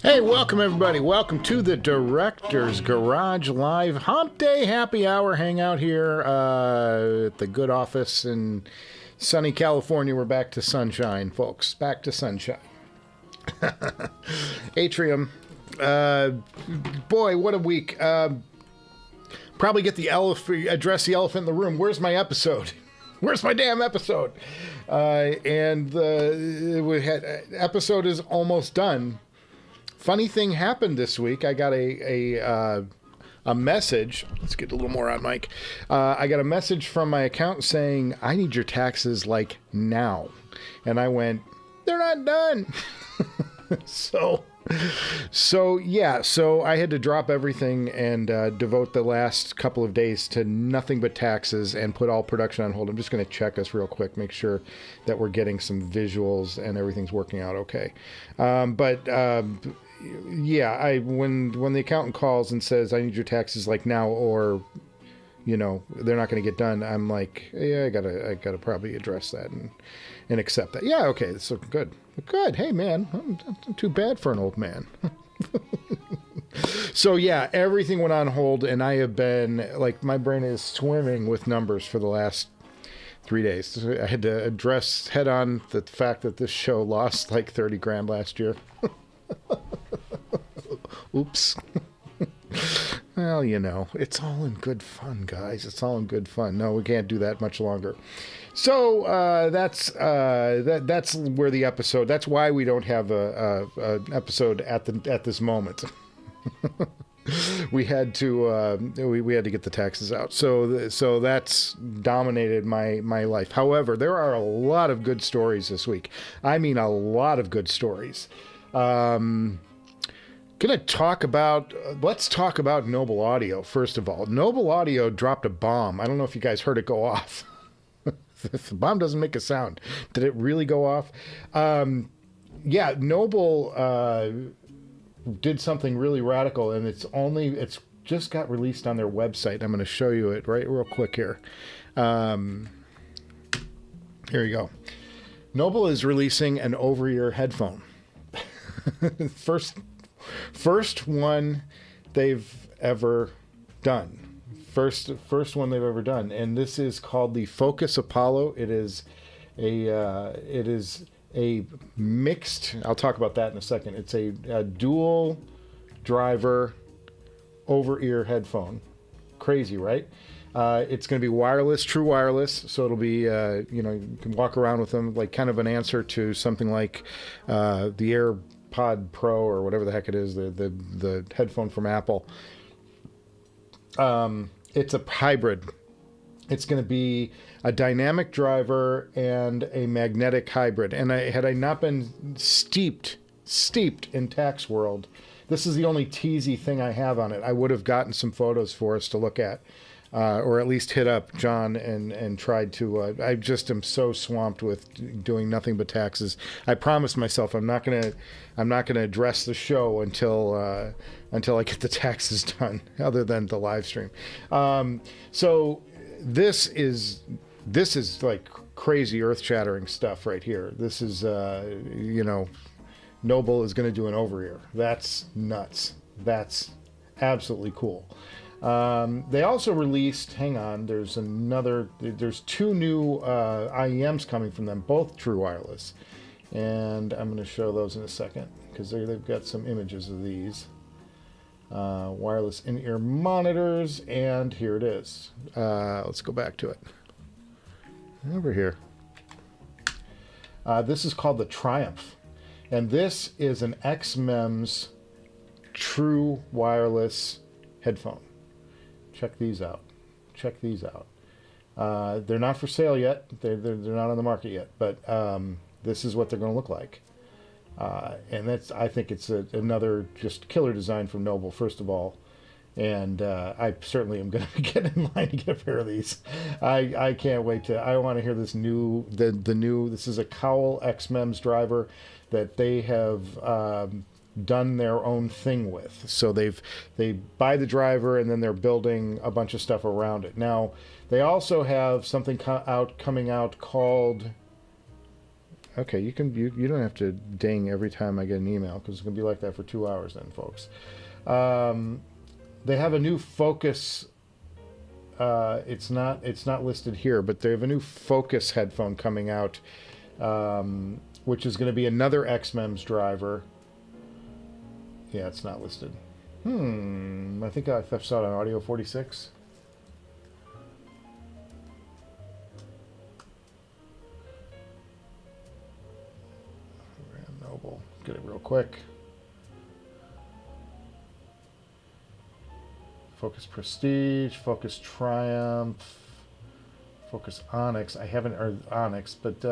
Hey, welcome everybody. Welcome to the Director's Garage Live Humpday Happy Hour Hangout here at the good office in sunny California. We're back to sunshine, folks. Back to sunshine. Atrium. Boy, what a week. Probably get the address the elephant in the room. Where's my episode? Where's my damn episode? Episode is almost done. Funny thing happened this week. I got a message. Let's get a little more on mic. I got a message from my accountant saying, I need your taxes like now. And I went, they're not done. So I had to drop everything and devote the last couple of days to nothing but taxes and put all production on hold. I'm just going to check us real quick, make sure that we're getting some visuals and everything's working out okay. When the accountant calls and says, I need your taxes like now, or, you know, they're not going to get done, I'm like, yeah, I gotta probably address that and accept that. Yeah, okay, so good. Good. Hey, man, I'm not too bad for an old man. So, yeah, everything went on hold, and I have been, like, my brain is swimming with numbers for the last 3 days. I had to address head on the fact that this show lost like 30 grand last year. Oops. Well, you know, it's all in good fun, guys. It's all in good fun. No, we can't do that much longer. So that's where the episode. That's why we don't have an episode at this moment. We had to we had to get the taxes out. So that's dominated my life. However, there are a lot of good stories this week. I mean, a lot of good stories. Let's talk about Noble Audio, first of all. Noble Audio dropped a bomb. I don't know if you guys heard it go off. The bomb doesn't make a sound. Did it really go off? Yeah, Noble did something really radical, and it's just got released on their website. I'm going to show you it real quick here. Here you go. Noble is releasing an over-ear headphone. First one they've ever done. First one they've ever done, and this is called the Focus Apollo. It is a mixed. I'll talk about that in a second. It's a dual driver over-ear headphone. Crazy, right? It's going to be wireless, true wireless, so it'll be, you can walk around with them, like kind of an answer to something like the AirPod Pro or whatever the heck it is, the headphone from Apple. It's a hybrid. It's going to be a dynamic driver and a magnetic hybrid. And had I not been steeped in tax world, this is the only teasy thing I have on it. I would have gotten some photos for us to look at. Or at least hit up John and tried to. I just am so swamped with doing nothing but taxes. I promised myself I'm not gonna address the show until I get the taxes done, other than the live stream. So this is like crazy earth-shattering stuff right here. This is Noble is going to do an over-ear. That's nuts. That's absolutely cool. They also released, hang on, there's two new IEMs coming from them, both true wireless. And I'm going to show those in a second, because they've got some images of these. Wireless in-ear monitors, and here it is. Let's go back to it. Over here. This is called the Triumph. And this is an XMEMS true wireless headphone. Check these out. They're not for sale yet. They're not on the market yet. But this is what they're going to look like. And I think it's another just killer design from Noble, first of all. And I certainly am going to get in line to get a pair of these. I can't wait I want to hear this new. This is a Cowl XMEMS driver that they have done their own thing with. So they buy the driver and then they're building a bunch of stuff around it. Now they also have something coming out called Okay, you don't have to ding every time I get an email, because it's going to be like that for 2 hours then, folks. They have a new Focus. It's not listed here, but they have a new Focus headphone coming out, which is going to be another XMEMS driver. Yeah, it's not listed. I think I saw it on Audio 46. Noble. Get it real quick. Focus Prestige, Focus Triumph, Focus Onyx. I haven't heard Onyx, but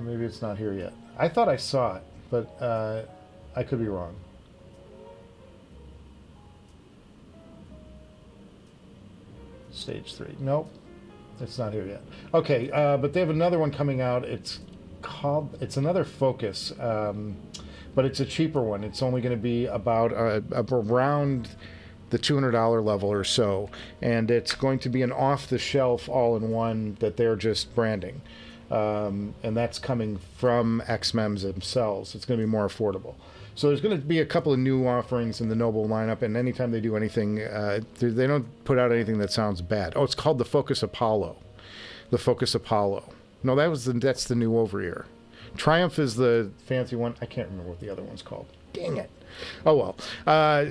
maybe it's not here yet. I thought I saw it, but I could be wrong. Stage 3. Nope, it's not here yet. Okay, but they have another one coming out. It's another Focus. But it's a cheaper one. It's only going to be about around the $200 level or so, and it's going to be an off-the-shelf all-in-one that they're just branding, and that's coming from XMEMS themselves. It's going to be more affordable. So there's going to be a couple of new offerings in the Noble lineup, and anytime they do anything, they don't put out anything that sounds bad. Oh, it's called the Focus Apollo. The Focus Apollo. No, that's the new over-ear. Triumph is the fancy one. I can't remember what the other one's called. Dang it. Oh, well.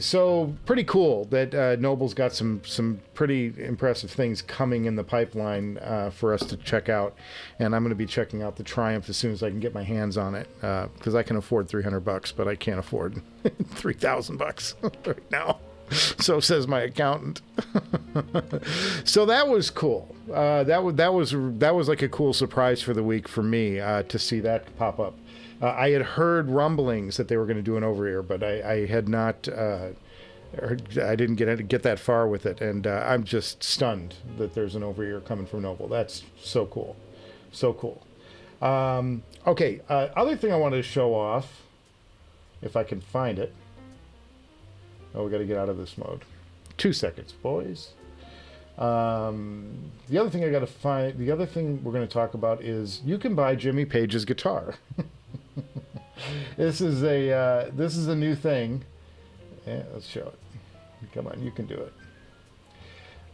So pretty cool that Noble's got some pretty impressive things coming in the pipeline for us to check out. And I'm going to be checking out the Triumph as soon as I can get my hands on it, because I can afford $300, but I can't afford $3,000 right now. So says my accountant. So that was cool. That was like a cool surprise for the week for me to see that pop up. I had heard rumblings that they were going to do an over-ear, but I had not. I didn't get that far with it, and I'm just stunned that there's an over-ear coming from Noble. That's so cool, so cool. Okay, other thing I wanted to show off, if I can find it. Oh, we got to get out of this mode. 2 seconds, boys. The other thing I got to find, the other thing we're going to talk about is you can buy Jimmy Page's guitar. This is a new thing. Yeah, let's show it. Come on, you can do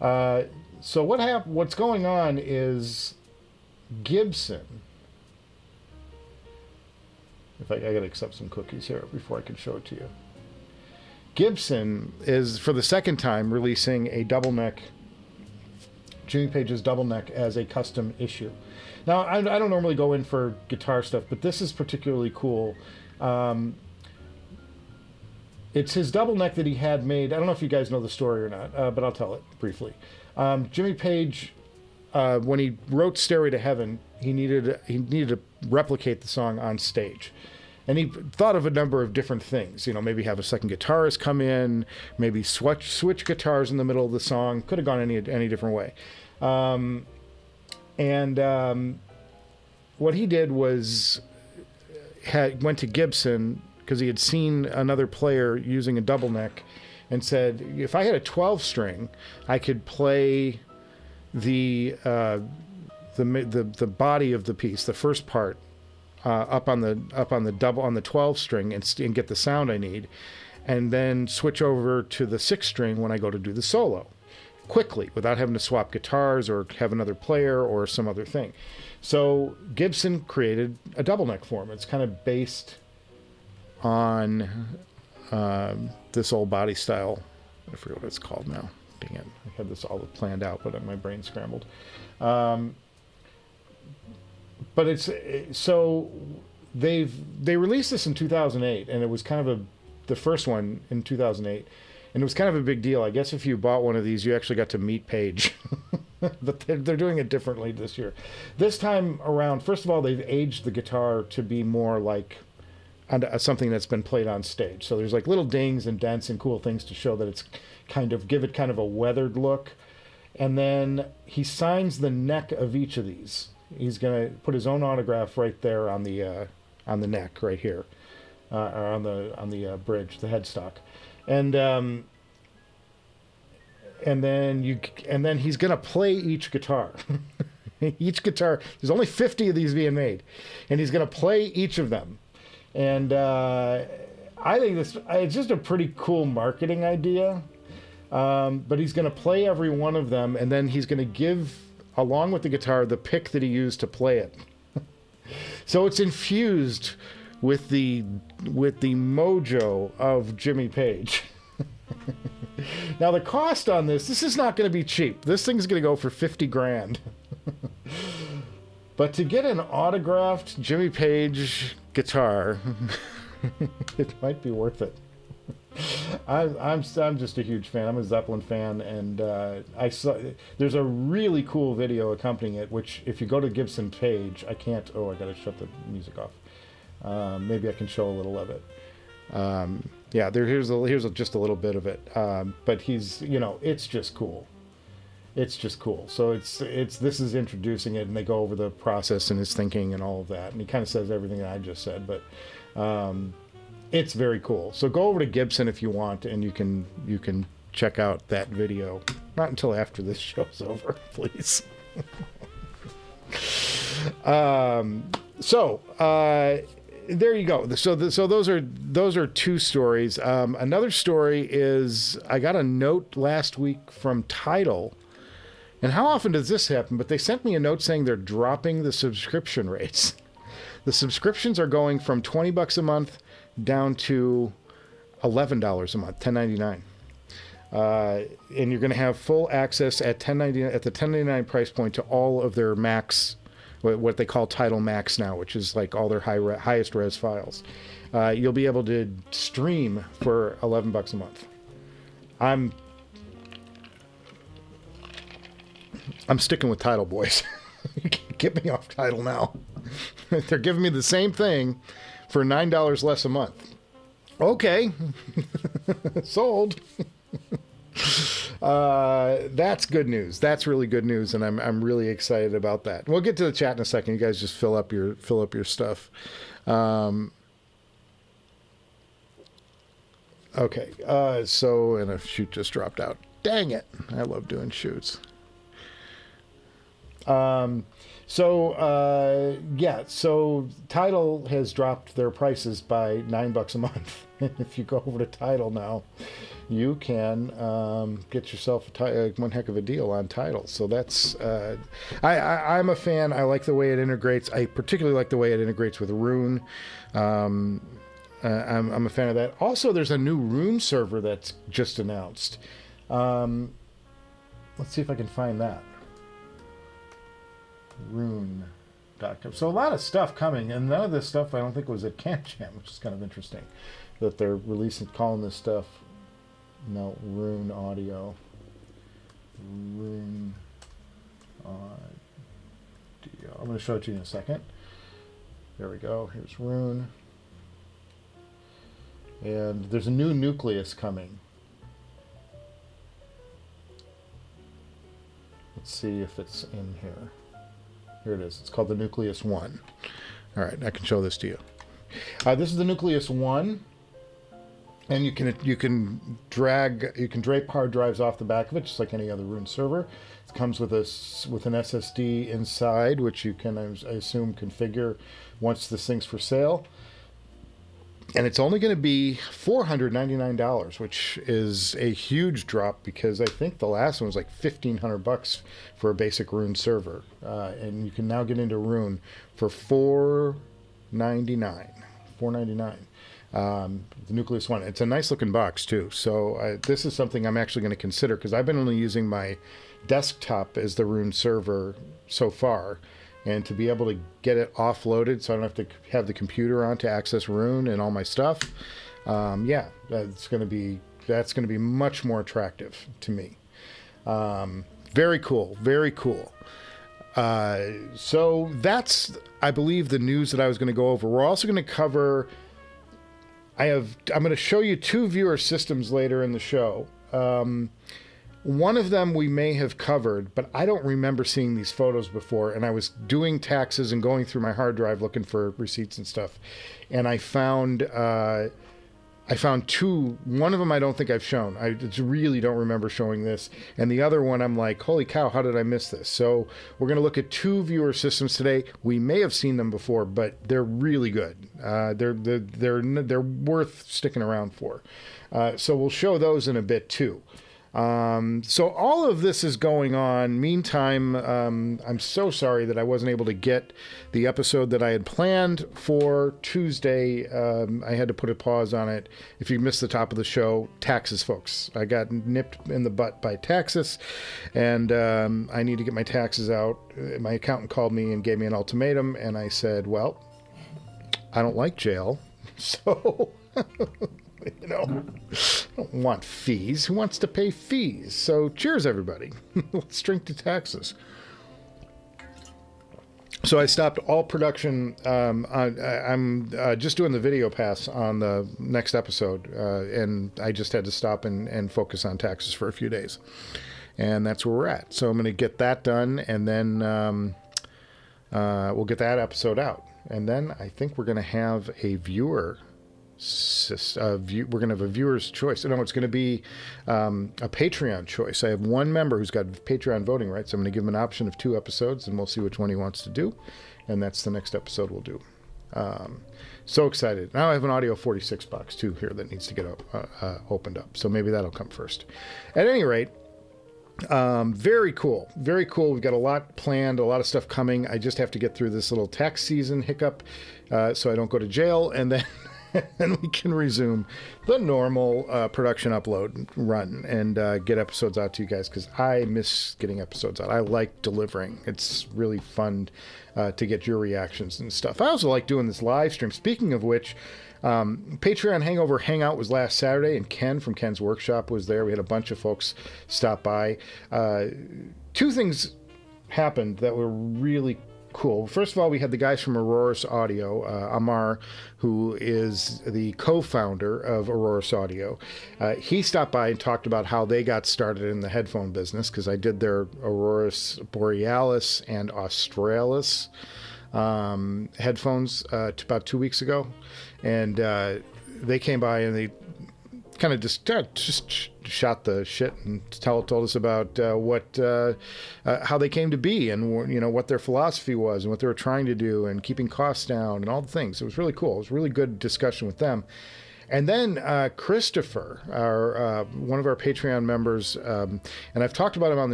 it. So what's going on is Gibson. I got to accept some cookies here before I can show it to you. Gibson is, for the second time, releasing a double neck, Jimmy Page's double neck, as a custom issue. Now, I don't normally go in for guitar stuff, but this is particularly cool. It's his double neck that he had made. I don't know if you guys know the story or not, but I'll tell it briefly. Jimmy Page, when he wrote Stairway to Heaven, he needed to replicate the song on stage. And he thought of a number of different things. You know, maybe have a second guitarist come in, maybe switch guitars in the middle of the song. Could have gone any different way. What he did was went to Gibson, because he had seen another player using a double neck, and said, if I had a 12 string, I could play the body of the piece, the first part, up on the 12 string and get the sound I need, and then switch over to the 6 string when I go to do the solo quickly without having to swap guitars or have another player or some other thing. So Gibson created a double neck for him. It's kind of based on this old body style. I forget what it's called now. Dang it. I had this all planned out, but my brain scrambled. But it's so they released this in 2008, and it was kind of the first one in 2008, and it was kind of a big deal. I guess if you bought one of these, you actually got to meet Page. But they're doing it differently this year. This time around, first of all, they've aged the guitar to be more like something that's been played on stage. So there's like little dings and dents and cool things to show that it's give it kind of a weathered look. And then he signs the neck of each of these. He's going to put his own autograph right there on the neck right here, or on the bridge, the headstock, and then he's going to play each guitar. Each guitar, there's only 50 of these being made, and he's going to play each of them. And I think it's just a pretty cool marketing idea. But he's going to play every one of them, and then he's going to give, along with the guitar, the pick that he used to play it. So it's infused with the mojo of Jimmy Page. Now the cost on this is not going to be cheap. This thing's going to go for 50 grand. But to get an autographed Jimmy Page guitar, it might be worth it. I'm just a huge fan. I'm a Zeppelin fan, and I saw there's a really cool video accompanying it. Which, if you go to Gibson page, I can't. Oh, I gotta shut the music off. Maybe I can show a little of it. Yeah, here's just a little bit of it. But he's, it's just cool. It's just cool. So this is introducing it, and they go over the process and his thinking and all of that, and he kind of says everything that I just said, but. It's very cool. So go over to Gibson if you want, and you can check out that video. Not until after this show's over, please. There you go. So those are two stories. Another story is I got a note last week from Tidal, and how often does this happen? But they sent me a note saying they're dropping the subscription rates. The subscriptions are going from $20 a month down to $11 a month, $10.99, and you're going to have full access at $10.99 at the $10.99 price point to all of their Max, what they call Tidal Max now, which is like all their highest res files. You'll be able to stream for $11 a month. I'm sticking with Tidal, boys. Get me off Tidal now. They're giving me the same thing for $9 less a month. Okay. Sold. That's good news. That's really good news, and I'm really excited about that. We'll get to the chat in a second. You guys just fill up your stuff. Okay. And a shoot just dropped out. Dang it. I love doing shoots. So Tidal has dropped their prices by $9 a month. If you go over to Tidal now, you can get yourself one heck of a deal on Tidal. So that's I'm a fan. I like the way it integrates. I particularly like the way it integrates with Roon. I'm a fan of that. Also, there's a new Roon server that's just announced. Let's see if I can find that. Roon.com. So a lot of stuff coming, and none of this stuff I don't think was at Camp Jam, which is kind of interesting that they're calling this stuff. No, Roon Audio. Roon Audio. I'm going to show it to you in a second. There we go. Here's Roon. And there's a new nucleus coming. Let's see if it's in here. Here it is. It's called the Nucleus 1. All right, I can show this to you. This is the Nucleus 1, and you can drape hard drives off the back of it, just like any other Roon server. It comes with an SSD inside, which you can, I assume, configure once this thing's for sale. And it's only going to be $499, which is a huge drop because I think the last one was like $1,500 for a basic Roon server, and you can now get into Roon for $499. The Nucleus 1. It's a nice looking box too. So this is something I'm actually going to consider because I've been only using my desktop as the Roon server so far. And to be able to get it offloaded so I don't have to have the computer on to access Roon and all my stuff, that's going to be much more attractive to me. Very cool, very cool. So that's, I believe, the news that I was going to go over. We're also going to cover. I'm going to show you two viewer systems later in the show. One of them we may have covered, but I don't remember seeing these photos before. And I was doing taxes and going through my hard drive looking for receipts and stuff. And I found I found two. One of them I don't think I've shown. I just really don't remember showing this. And the other one I'm like, holy cow, how did I miss this? So we're going to look at two viewer systems today. We may have seen them before, but they're really good. They're worth sticking around for. So we'll show those in a bit too. So all of this is going on. Meantime, I'm so sorry that I wasn't able to get the episode that I had planned for Tuesday. I had to put a pause on it. If you missed the top of the show, taxes, folks. I got nipped in the butt by taxes, and I need to get my taxes out. My accountant called me and gave me an ultimatum, and I said, well, I don't like jail, so... You know, I don't want fees. Who wants to pay fees? So cheers, everybody. Let's drink to taxes. So I stopped all production. I'm just doing the video pass on the next episode, and I just had to stop and focus on taxes for a few days. And that's where we're at. So I'm going to get that done, and then we'll get that episode out. And then I think we're going to have a viewer... we're going to have a viewer's choice. No, it's going to be a Patreon choice. I have one member who's got Patreon voting rights. I'm going to give him an option of 2 episodes, and we'll see which one he wants to do. And that's the next episode we'll do. So excited. Now I have an Audio 46 box, too, here that needs to get opened up. So maybe that'll come first. At any rate, very cool. Very cool. We've got a lot planned, a lot of stuff coming. I just have to get through this little tax season hiccup so I don't go to jail, and then... and we can resume the normal production upload run and get episodes out to you guys, because I miss getting episodes out. I like delivering. It's really fun to get your reactions and stuff. I also like doing this live stream. Speaking of which, Patreon Hangover Hangout was last Saturday, and Ken from Ken's Workshop was there. We had a bunch of folks stop by. 2 things happened that were really cool. First of all, we had the guys from Audeze Audio, Amar, who is the co-founder of Audeze Audio. He stopped by and talked about how they got started in the headphone business, because I did their Audeze Borealis and Australis headphones about 2 weeks ago. And they came by and they kind of just shot the shit and told us about how they came to be, and what their philosophy was and what they were trying to do and keeping costs down and all the things. It was really cool. It was a really good discussion with them. And then Christopher, one of our Patreon members, and I've talked about him on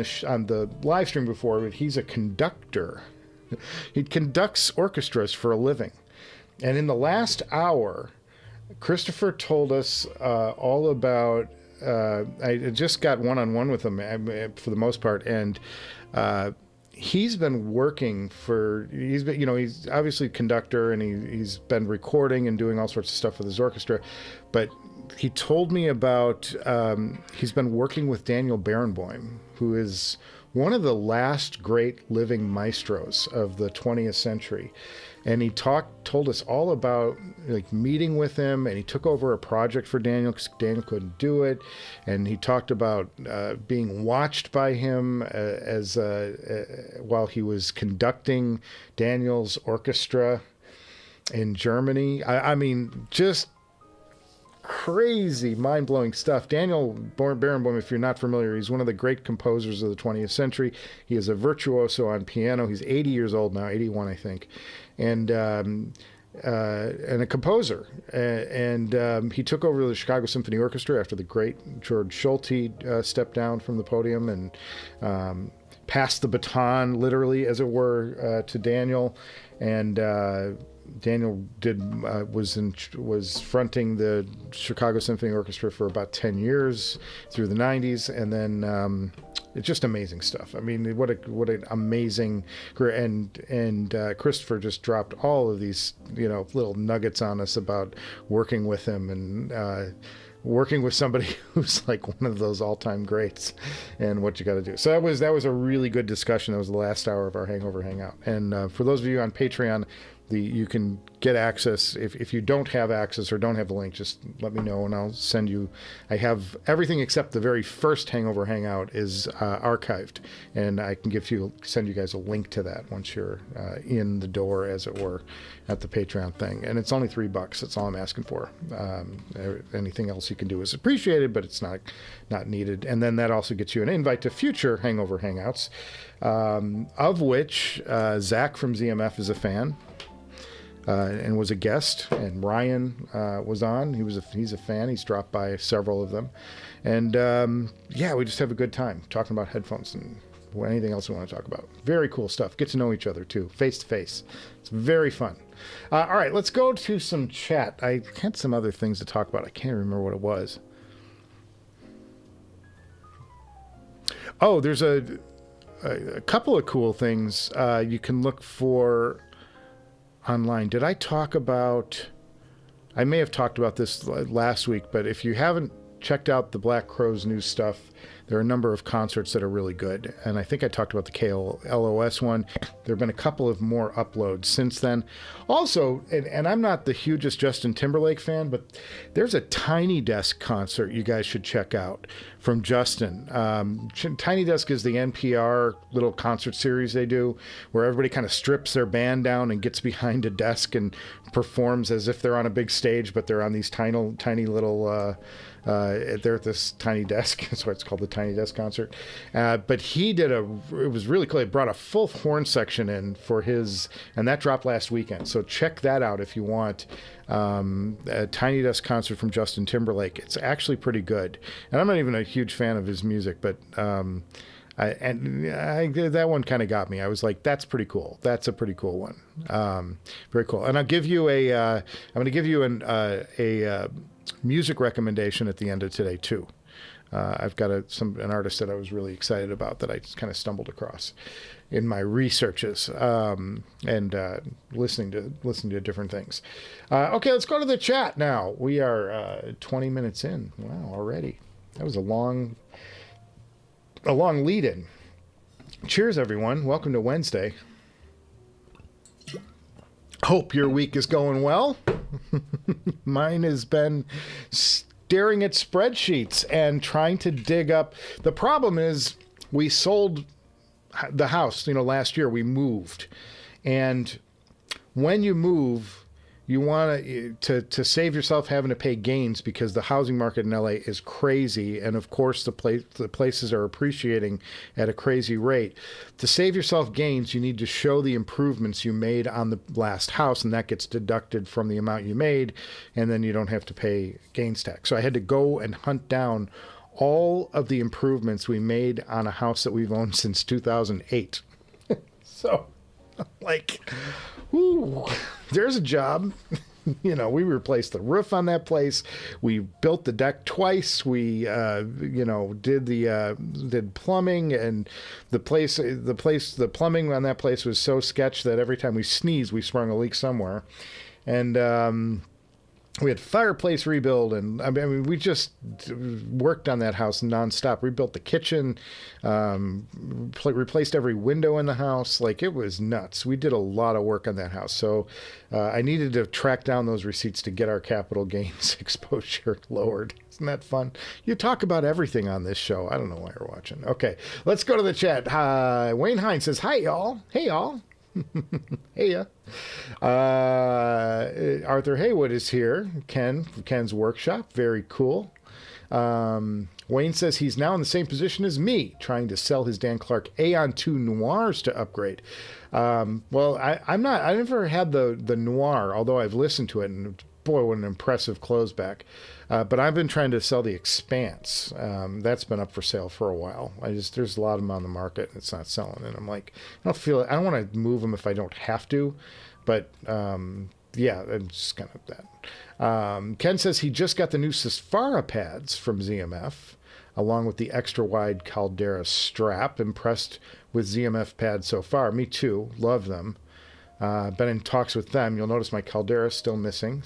the live stream before, but he's a conductor. He conducts orchestras for a living. And in the last hour, Christopher told us all about... I just got one-on-one with him for the most part, and he's been working he's obviously a conductor, and he's been recording and doing all sorts of stuff with his orchestra, but he told me about he's been working with Daniel Barenboim, who is one of the last great living maestros of the 20th century. And he told us all about meeting with him, and he took over a project for Daniel because Daniel couldn't do it. And he talked about being watched by him while he was conducting Daniel's orchestra in Germany. I mean, just crazy, mind-blowing stuff. Daniel Barenboim, if you're not familiar, he's one of the great composers of the 20th century. He is a virtuoso on piano. He's 80 years old now, 81, I think. And a composer. And he took over the Chicago Symphony Orchestra after the great George Schulte stepped down from the podium, and passed the baton, literally, as it were, to Daniel. And Daniel was fronting the Chicago Symphony Orchestra for about 10 years through the 90s, and then it's just amazing stuff. I mean, what an amazing career. And Christopher just dropped all of these little nuggets on us about working with him and working with somebody who's like one of those all-time greats, and what you got to do. So that was a really good discussion. That was the last hour of our Hangover Hangout. And for those of you on Patreon, you can get access. If you don't have access or don't have the link, just let me know and I'll send you. I have everything except the very first Hangover Hangout is archived, and I can send you guys a link to that once you're in the door, as it were, at the Patreon thing. And it's only $3. That's all I'm asking for. Anything else you can do is appreciated, but it's not needed. And then that also gets you an invite to future Hangover Hangouts, of which Zach from ZMF is a fan. And was a guest, and Ryan was on. He's a fan. He's dropped by several of them, and yeah, we just have a good time talking about headphones and anything else we want to talk about. Very cool stuff. Get to know each other too, face to face. It's very fun. All right, let's go to some chat. I had some other things to talk about. I can't remember what it was. Oh, there's a couple of cool things you can look for online. Did I talk about, I may have talked about this last week, but if you haven't checked out the Black Crowes new stuff, there are a number of concerts that are really good. And I think I talked about the KLOS one. There have been a couple of more uploads since then. Also, and I'm not the hugest Justin Timberlake fan, but there's a Tiny Desk concert you guys should check out from Justin. Tiny Desk is the NPR little concert series they do, where everybody kind of strips their band down and gets behind a desk and performs as if they're on a big stage, but they're on these tiny little they're at this tiny desk. That's why it's called the Tiny Desk concert. But he did it was really cool. He brought a full horn section in for his, and that dropped last weekend. So check that out if you want. A Tiny Desk concert from Justin Timberlake. It's actually pretty good. And I'm not even a huge fan of his music, but that one kind of got me. I was like, that's pretty cool. That's a pretty cool one. Very cool. And I'll give you I'm going to give you a music recommendation at the end of today too. I've got an artist that I was really excited about that I just kind of stumbled across in my researches and listening to different things. Okay, let's go to the chat now. We are 20 minutes in. Wow, already. That was a long lead in. Cheers, everyone. Welcome to Wednesday. Hope your week is going well. Mine has been staring at spreadsheets and trying to dig up. The problem is we sold the house, last year we moved. And when you move, you want to save yourself having to pay gains, because the housing market in LA is crazy. And of course, the places are appreciating at a crazy rate. To save yourself gains, you need to show the improvements you made on the last house, and that gets deducted from the amount you made, and then you don't have to pay gains tax. So I had to go and hunt down all of the improvements we made on a house that we've owned since 2008. So, ooh, there's a job. We replaced the roof on that place. We built the deck twice. We, did plumbing, and the plumbing on that place was so sketch that every time we sneezed, we sprung a leak somewhere. And, we had fireplace rebuild, and I mean, we just worked on that house nonstop. Rebuilt the kitchen, replaced every window in the house. It was nuts. We did a lot of work on that house. So I needed to track down those receipts to get our capital gains exposure lowered. Isn't that fun? You talk about everything on this show. I don't know why you're watching. Okay, let's go to the chat. Wayne Hines says, "Hi, y'all. Hey, y'all." Hey, yeah. Arthur Haywood is here. Ken's workshop. Very cool. Wayne says he's now in the same position as me, trying to sell his Dan Clark Aeon 2 Noirs to upgrade. Well, I'm not. I never had the Noir, although I've listened to it, and boy, what an impressive closeback. But I've been trying to sell the Expanse. That's been up for sale for a while. There's a lot of them on the market, and it's not selling. And I'm like, I don't want to move them if I don't have to. But yeah, it's just kind of that. Ken says he just got the new Sesfara pads from ZMF, along with the extra wide Caldera strap. Impressed with ZMF pads so far. Me too. Love them. Been in talks with them. You'll notice my Caldera is still missing.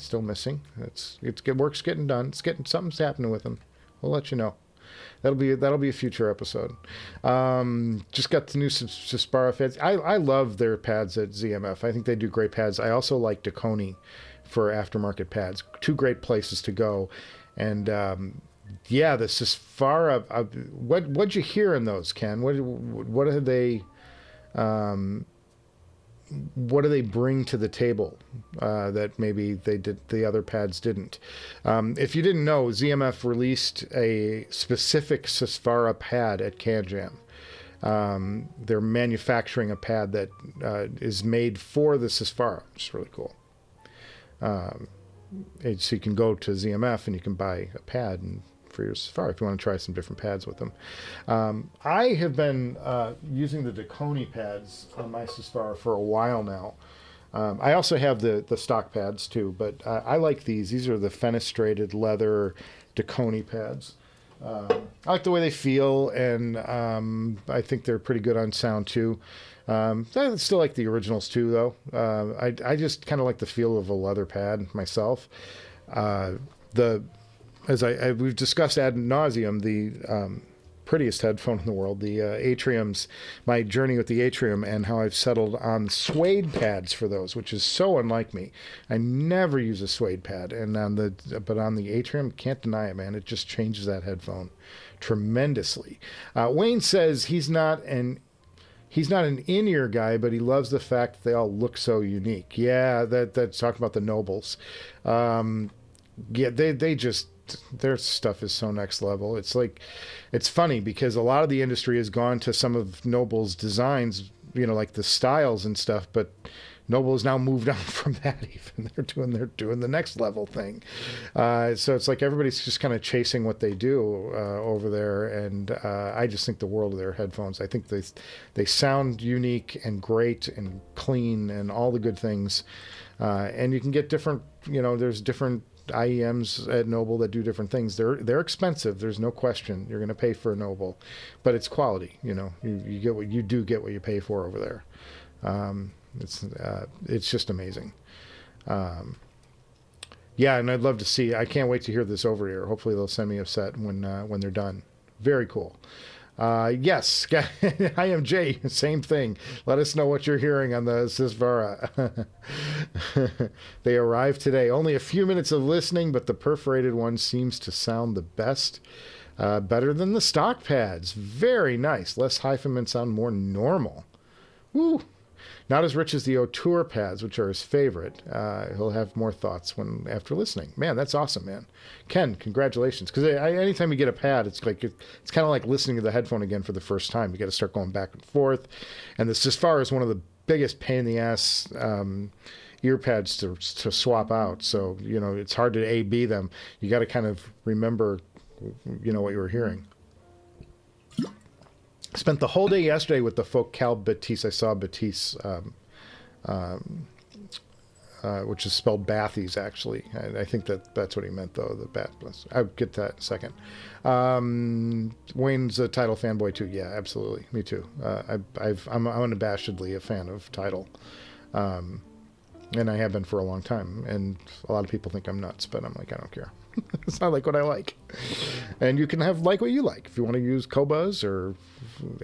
Work's getting done. Something's happening with them. We'll let you know. That'll be a future episode. Just got the new Sespara pads. I love their pads at ZMF. I think they do great pads. I also like Dakoni for aftermarket pads. Two great places to go. And yeah, the Sespara. What'd you hear in those, Ken? What are they? What do they bring to the table that maybe the other pads didn't? If you didn't know, ZMF released a specific Sespara pad at CanJam. They're manufacturing a pad that is made for the Sespara, which is really cool. So you can go to ZMF and you can buy a pad for your Sespara if you want to try some different pads with them. I have been using the Dakoni pads on my Sespara for a while now. I also have the stock pads too, but I like these. These are the fenestrated leather Dakoni pads. I like the way they feel, and I think they're pretty good on sound too. I still like the originals too, though. I just kind of like the feel of a leather pad myself. As we've discussed ad nauseum, the prettiest headphone in the world, the Atriums, my journey with the Atrium, and how I've settled on suede pads for those, which is so unlike me. I never use a suede pad, and but on the Atrium, can't deny it, man. It just changes that headphone tremendously. Wayne says he's not an in-ear guy, but he loves the fact that they all look so unique. Yeah, that's talking about the Nobles. Yeah, they just, their stuff is so next level. It's like, it's funny because a lot of the industry has gone to some of Noble's designs, like the styles and stuff, but Noble has now moved on from that even. They're doing the next level thing. So it's like everybody's just kind of chasing what they do over there, and I just think the world of their headphones. I think they sound unique and great and clean and all the good things. And you can get different, there's different IEMs at Noble that do different things. They're expensive. There's no question. You're going to pay for a Noble, but it's quality. You get what you pay for over there. It's just amazing. Yeah, and I'd love to see. I can't wait to hear this over here. Hopefully they'll send me a set when they're done. Very cool. Yes, I am Jay. Same thing. Let us know what you're hearing on the Sespara. They arrived today. Only a few minutes of listening, but the perforated one seems to sound the best. Better than the stock pads. Very nice. Less HiFiman sound, more normal. Woo! Not as rich as the O'Toole pads, which are his favorite. He'll have more thoughts after listening. Man, that's awesome, man. Ken, congratulations. Because anytime you get a pad, it's kind of like listening to the headphone again for the first time. You got to start going back and forth. And this Sespara is one of the biggest pain in the ass ear pads to swap out. So, it's hard to A/B them. You got to kind of remember, what you were hearing. Spent the whole day yesterday with the Focal Batiste. I saw Batiste, which is spelled Bathies, actually. I think that's what he meant, though. The Bat. I'll get to that in a second. Wayne's a Tidal fanboy too. Yeah, absolutely. Me too. I'm unabashedly a fan of Tidal, and I have been for a long time. And a lot of people think I'm nuts, but I'm like, I don't care. It's not like what I like. And you can like what you like. If you want to use Qobuz or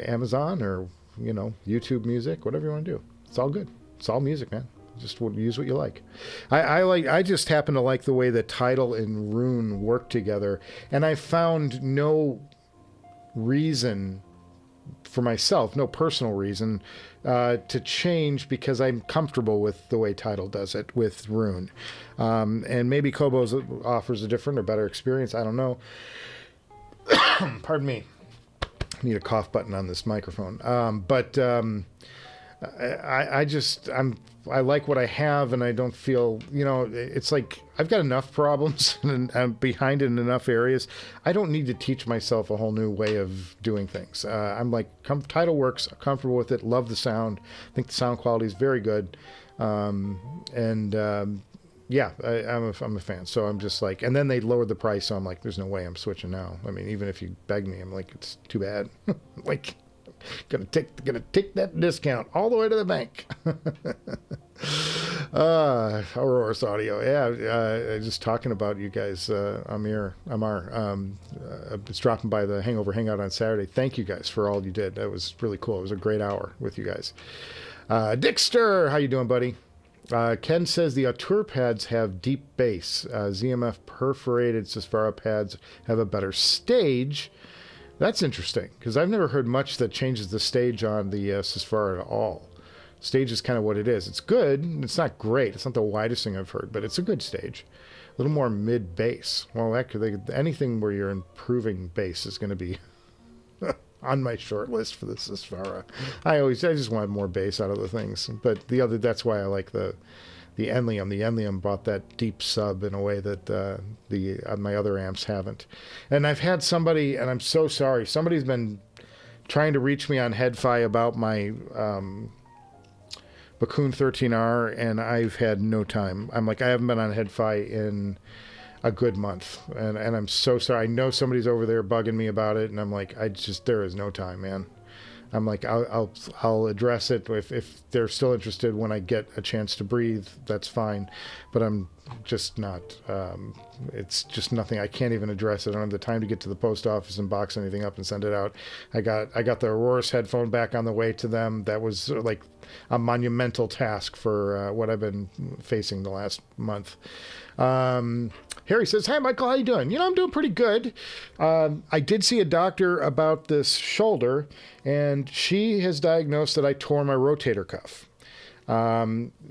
Amazon or, YouTube music, whatever you want to do. It's all good. It's all music, man. Just use what you like. I just happen to like the way that Tidal and Roon work together. And I found no reason for myself, no personal reason to change, because I'm comfortable with the way Tidal does it with Roon. And maybe Qobuz offers a different or better experience. I don't know. Pardon me. I need a cough button on this microphone. I like what I have, and I don't feel, it's like I've got enough problems and I'm behind in enough areas. I don't need to teach myself a whole new way of doing things. I'm like, Tidal works, comfortable with it, love the sound. I think the sound quality is very good. Yeah, I'm a fan. So I'm just like, and then they lowered the price. So I'm like, there's no way I'm switching now. I mean, even if you beg me, I'm like, it's too bad. Like, gonna take that discount all the way to the bank. Aurora's audio. Yeah, just talking about you guys, Amar, it's dropping by the Hangover Hangout on Saturday. Thank you guys for all you did. That was really cool. It was a great hour with you guys. Dixter, how you doing, buddy? Ken says the Auteur pads have deep bass. ZMF perforated Sesfara pads have a better stage. That's interesting, because I've never heard much that changes the stage on the Sesfara at all. Stage is kind of what it is. It's good. It's not great. It's not the widest thing I've heard, but it's a good stage. A little more mid-bass. Well, actually, anything where you're improving bass is going to be on my short list for the Sesfara. I just want more bass out of the things. But that's why I like the Enlium. The Enlium brought that deep sub in a way that my other amps haven't. And I've had somebody, and I'm so sorry, somebody's been trying to reach me on HeadFi about my Bakoon 13R, and I've had no time. I'm like, I haven't been on HeadFi in a good month, and I'm so sorry. I know somebody's over there bugging me about it, and I'm like, there is no time, man. I'm like, I'll address it if they're still interested when I get a chance to breathe. That's fine, but I'm just not. It's just nothing. I can't even address it. I don't have the time to get to the post office and box anything up and send it out. I got the Aurora's headphone back on the way to them. That was like a monumental task for what I've been facing the last month. Harry says, "Hi, Michael. How you doing? I'm doing pretty good. I did see a doctor about this shoulder, and she has diagnosed that I tore my rotator cuff.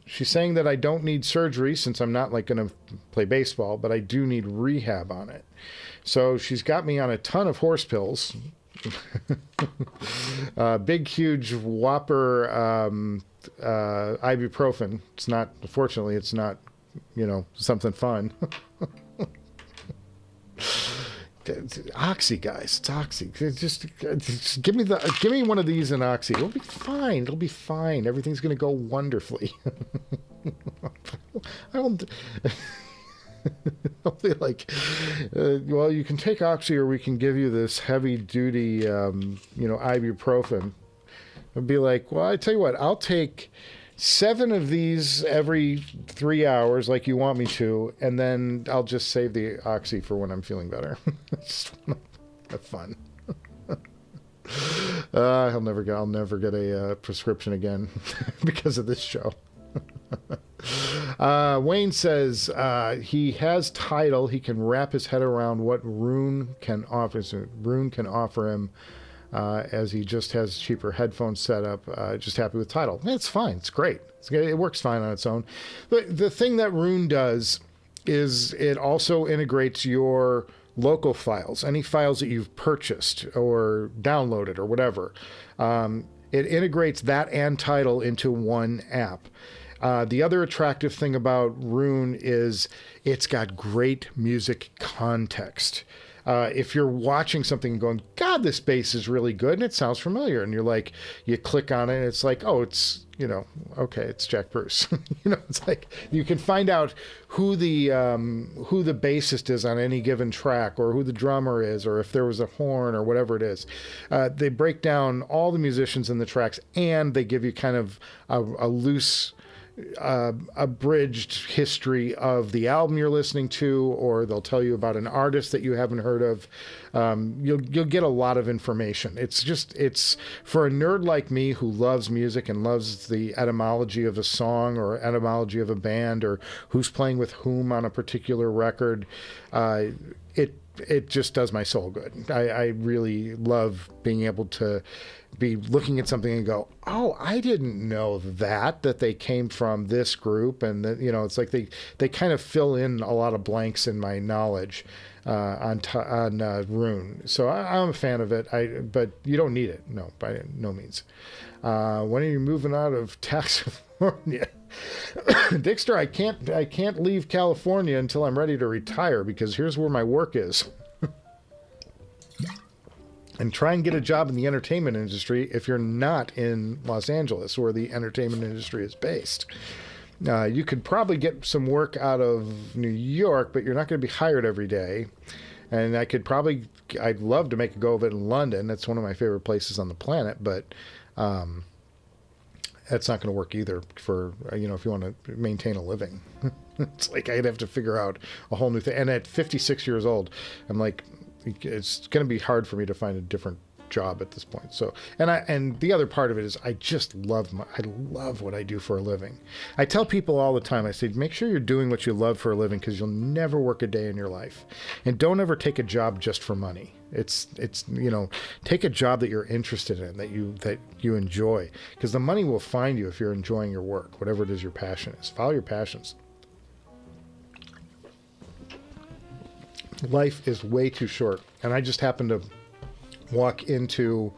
She's saying that I don't need surgery since I'm not like going to play baseball, but I do need rehab on it. So she's got me on a ton of horse pills, big, huge whopper ibuprofen. Fortunately, it's not, something fun." Oxy, guys, it's Oxy. Just give me one of these in Oxy. It'll be fine. It'll be fine. Everything's going to go wonderfully. I'll be like, well, you can take Oxy, or we can give you this heavy duty, ibuprofen. I'll be like, well, I tell you what, I'll take 7 of these every 3 hours like you want me to, and then I'll just save the Oxy for when I'm feeling better. Just have fun. I'll never get a prescription again because of this show. Wayne says he has Tidal. He can wrap his head around what Roon can offer. So Roon can offer him, as he just has cheaper headphones set up. Just happy with Tidal. It's fine. It's great. It works fine on its own. But the thing that Roon does is it also integrates your local files, any files that you've purchased or downloaded or whatever. It integrates that and Tidal into one app. The other attractive thing about Roon is it's got great music context. If you're watching something and going, God, this bass is really good and it sounds familiar, and you're like, you click on it and it's like, oh, it's, okay, it's Jack Bruce. It's like you can find out who the bassist is on any given track, or who the drummer is, or if there was a horn or whatever it is. They break down all the musicians in the tracks, and they give you kind of a loose, abridged history of the album you're listening to, or they'll tell you about an artist that you haven't heard of. You'll get a lot of information. It's for a nerd like me who loves music and loves the etymology of a song or etymology of a band, or who's playing with whom on a particular record. It just does my soul good. I really love being able to be looking at something and go, oh, I didn't know that they came from this group. And that, it's like they kind of fill in a lot of blanks in my knowledge on Roon. So I'm a fan of it. But you don't need it. No, by no means. When are you moving out of California? Dixter, I can't leave California until I'm ready to retire, because here's where my work is. And try and get a job in the entertainment industry if you're not in Los Angeles, where the entertainment industry is based. You could probably get some work out of New York, but you're not going to be hired every day. And I'd love to make a go of it in London. That's one of my favorite places on the planet, but that's not going to work either for, you know, if you want to maintain a living. It's like I'd have to figure out a whole new thing. And at 56 years old, I'm like, it's going to be hard for me to find a different job at this point. So, and the other part of it is I just love I love what I do for a living. I tell people all the time, I say, make sure you're doing what you love for a living, because you'll never work a day in your life. And don't ever take a job just for money. It's, you know, take a job that you're interested in, that you enjoy, because the money will find you if you're enjoying your work, whatever it is your passion is. Follow your passions. Life is way too short. And I just happen to walk into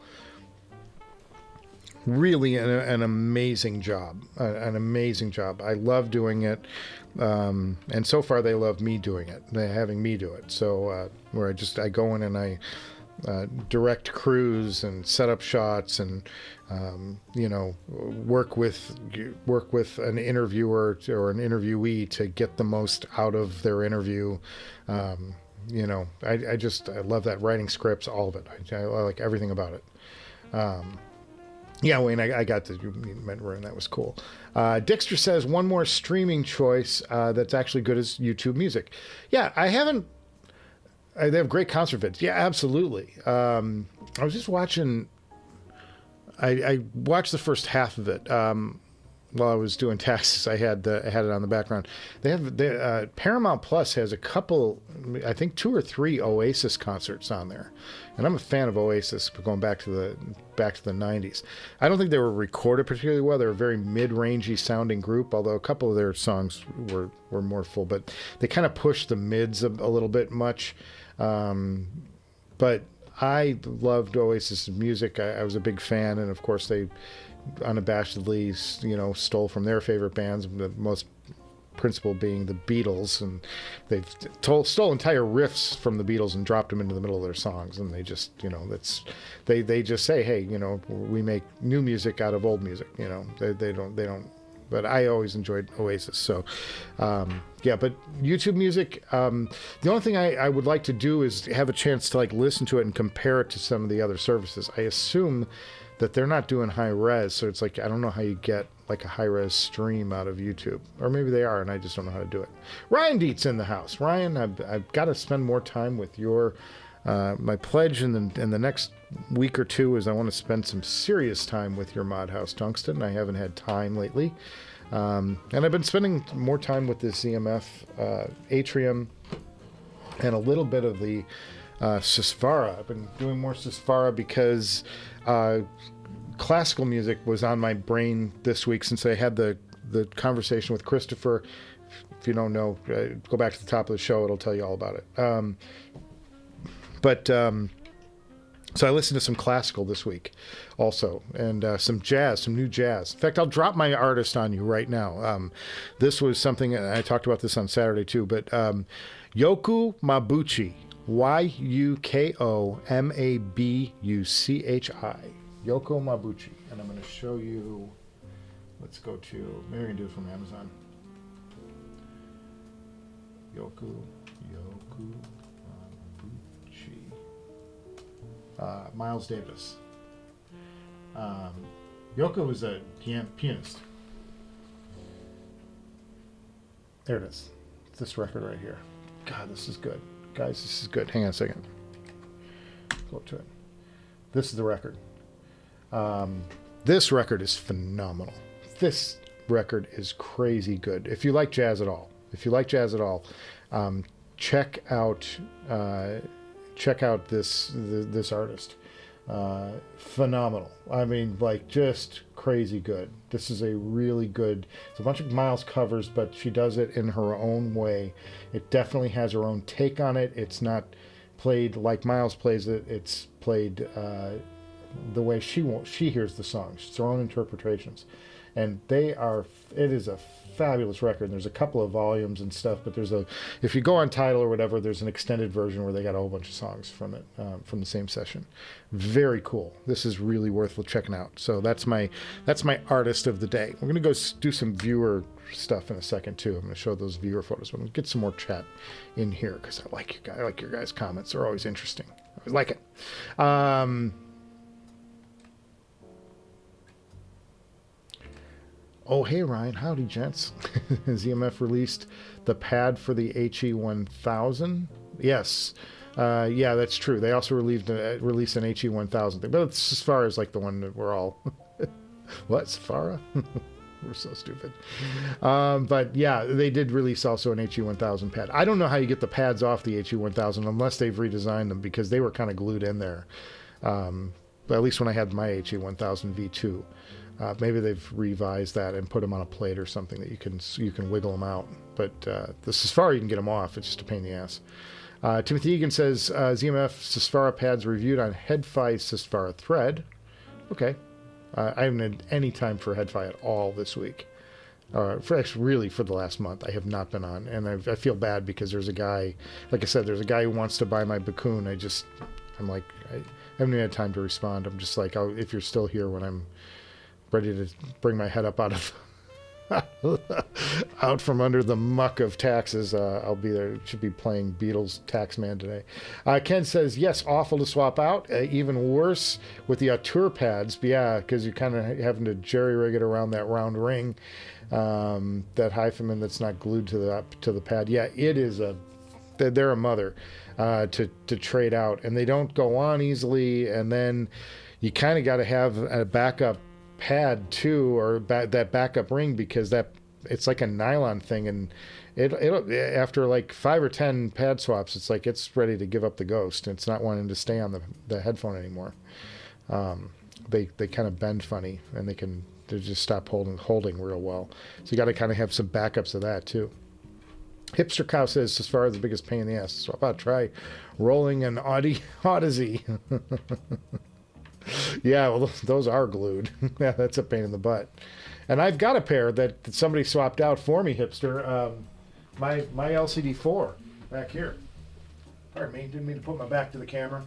really an amazing job, an amazing job. I love doing it. And so far they love me doing it, having me do it. So, where I go in and I direct crews and set up shots and, you know, work with an interviewer or an interviewee to get the most out of their interview. You know, I love that, writing scripts, all of it. I like everything about it. Yeah, Wayne, I got you meant Roon. That was cool. Dixter says one more streaming choice that's actually good as YouTube Music. Yeah, they have great concert vids. Yeah, absolutely. I was just watching. I watched the first half of it. While I was doing taxes, I had it on the background. Paramount Plus has a couple, I think 2 or 3 Oasis concerts on there, and I'm a fan of Oasis, going back to the 90s. I don't think they were recorded particularly well. They're a very mid-rangey sounding group, although a couple of their songs were more full, but they kind of pushed the mids a little bit much. But I loved Oasis' music. I was a big fan, and of course they unabashedly, you know, stole from their favorite bands, the most principal being the Beatles, and they've stole entire riffs from the Beatles and dropped them into the middle of their songs. And they just, you know, they just say, hey, you know, we make new music out of old music. You know, they don't. But I always enjoyed Oasis. So, yeah, but YouTube Music, the only thing I would like to do is have a chance to like listen to it and compare it to some of the other services. I assume that they're not doing high res, so it's like I don't know how you get like a high res stream out of YouTube, or maybe they are and I just don't know how to do it. Ryan Dietz in the house. Ryan, I've got to spend more time with your my pledge in the next week or two is I want to spend some serious time with your Mod House Tungsten. I haven't had time lately, and I've been spending more time with this ZMF Atrium and a little bit of the Susvara. I've been doing more Susvara because classical music was on my brain this week since I had the conversation with Christopher. If you don't know, go back to the top of the show. It'll tell you all about it. So I listened to some classical this week also, and some jazz, some new jazz. In fact, I'll drop my artist on you right now. This was something, I talked about this on Saturday too, but Yoko Mabuchi, Yoko-Mabuchi. Yoko Mabuchi. And I'm going to show you, let's go to, maybe we can do it from Amazon. Yoko Mabuchi. Miles Davis. Yoko was a pianist. There it is. It's this record right here. God, this is good. Guys, this is good. Hang on a second. Go up to it. This is the record. This record is phenomenal. This record is crazy good. If you like jazz at all, check out this artist. Phenomenal. I mean, like, just crazy good. This is a really good, it's a bunch of Miles covers, but she does it in her own way. It definitely has her own take on it. It's not played like Miles plays it. It's played the way she hears the songs. It's her own interpretations. And it is a fabulous record. And there's a couple of volumes and stuff, but if you go on Tidal or whatever, there's an extended version where they got a whole bunch of songs from it, from the same session. Very cool. This is really worth checking out. So that's my artist of the day. We're going to go do some viewer stuff in a second too. I'm going to show those viewer photos, but I'm going to get some more chat in here because I like your guys' comments. They're always interesting. I always like it. Oh, hey, Ryan. Howdy, gents. ZMF released the pad for the HE1000. Yes. Yeah, that's true. They also released an HE1000 thing. But it's as far as like the one that we're all... What? Safara? We're so stupid. But yeah, they did release also an HE1000 pad. I don't know how you get the pads off the HE1000 unless they've redesigned them, because they were kind of glued in there. But at least when I had my HE1000 V2. Maybe they've revised that and put them on a plate or something that you can wiggle them out. But the Sesfara, you can get them off. It's just a pain in the ass. Timothy Egan says, ZMF Sesfara pads reviewed on HeadFi Sesfara thread. Okay. I haven't had any time for HeadFi at all this week. Really for the last month, I have not been on. And I feel bad because there's a guy, like I said, there's a guy who wants to buy my Bakoon. I'm like, I haven't even had time to respond. I'm just like, if you're still here when I'm ready to bring my head up out from under the muck of taxes, I'll be there. Should be playing Beatles Taxman today. Ken says, yes, awful to swap out. Even worse with the Auteur pads. Yeah, because you're kind of having to jerry-rig it around that round ring, that HiFiman that's not glued to the pad. Yeah, it is they're a mother to trade out, and they don't go on easily. And then you kind of got to have a backup pad too, or that backup ring, because it's like a nylon thing, and it'll after like 5 or 10 pad swaps, it's like it's ready to give up the ghost. It's not wanting to stay on the headphone anymore. They kind of bend funny, and they just stop holding real well. So you got to kind of have some backups of that too. Hipster Cow says, as far as the biggest pain in the ass, so how about try rolling an Audeze. Yeah, well, those are glued. Yeah, that's a pain in the butt. And I've got a pair that somebody swapped out for me, Hipster. My LCD4 back here. Pardon me, didn't mean to put my back to the camera.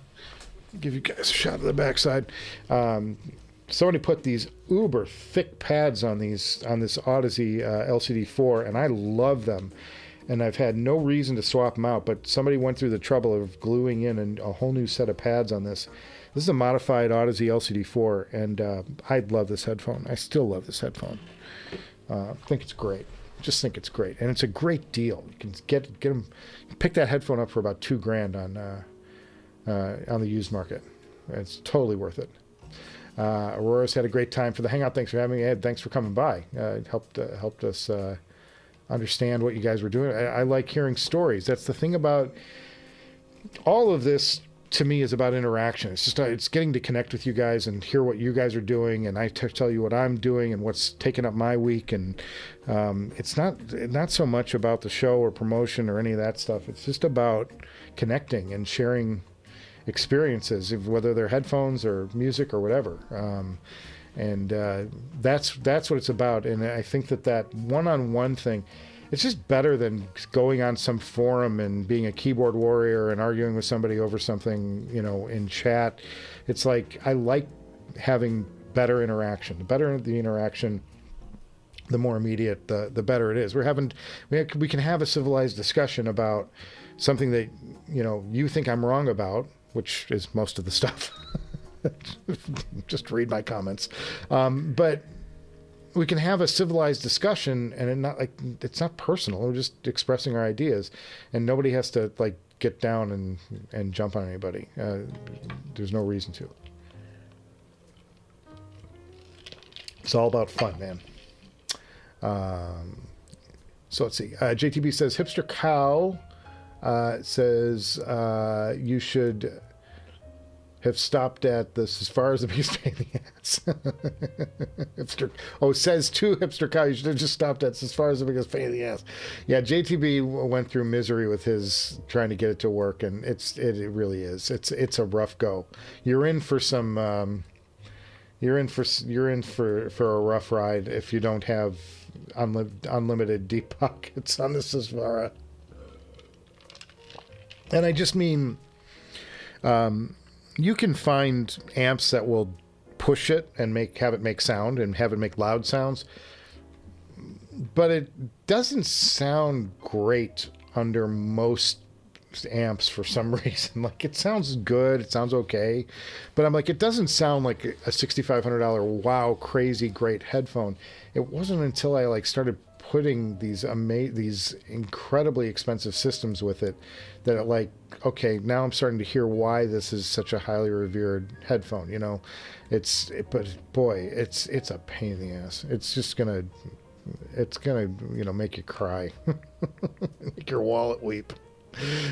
Give you guys a shot of the backside. Somebody put these uber thick pads on this Audeze LCD4, and I love them. And I've had no reason to swap them out, but somebody went through the trouble of gluing in a whole new set of pads on this. This is a modified Audeze LCD4, and I love this headphone. I still love this headphone. I think it's great. Just think it's great, and it's a great deal. You can get them, pick that headphone up for about $2,000 on the used market. It's totally worth it. Aurora's had a great time for the Hangout. Thanks for having me, Ed. Thanks for coming by. It helped us understand what you guys were doing. I like hearing stories. That's the thing about all of this. To me, is about interaction. It's getting to connect with you guys and hear what you guys are doing, and I tell you what I'm doing and what's taking up my week. And it's not so much about the show or promotion or any of that stuff. It's just about connecting and sharing experiences, whether they're headphones or music or whatever. And that's what it's about. And I think that one-on-one thing, it's just better than going on some forum and being a keyboard warrior and arguing with somebody over something, in chat. It's like, I like having better interaction. The better the interaction, the more immediate, the better it is. We can have a civilized discussion about something that, you think I'm wrong about, which is most of the stuff. Just read my comments. But we can have a civilized discussion, and it's not personal. We're just expressing our ideas, and nobody has to get down and jump on anybody. There's no reason to. It's all about fun, man. So let's see. JTB says, Hipster Cow says you should have stopped at this as far as the biggest pain in the ass. Hipster, says to Hipster Cow, you should have just stopped at as far as the biggest pain in the ass. Yeah, JTB went through misery with his trying to get it to work, and it really is. It's a rough go. You're in for some. You're in for a rough ride if you don't have unlimited deep pockets on this Sesfara. And I just mean. You can find amps that will push it and have it make sound and have it make loud sounds, but it doesn't sound great under most amps for some reason. Like, it sounds good, it sounds okay, but I'm like, it doesn't sound like a $6,500 wow crazy great headphone. It wasn't until I like started putting these incredibly expensive systems with it that it like, okay, now I'm starting to hear why this is such a highly revered headphone. You know, but boy, it's a pain in the ass. It's gonna you know, make you cry, make your wallet weep.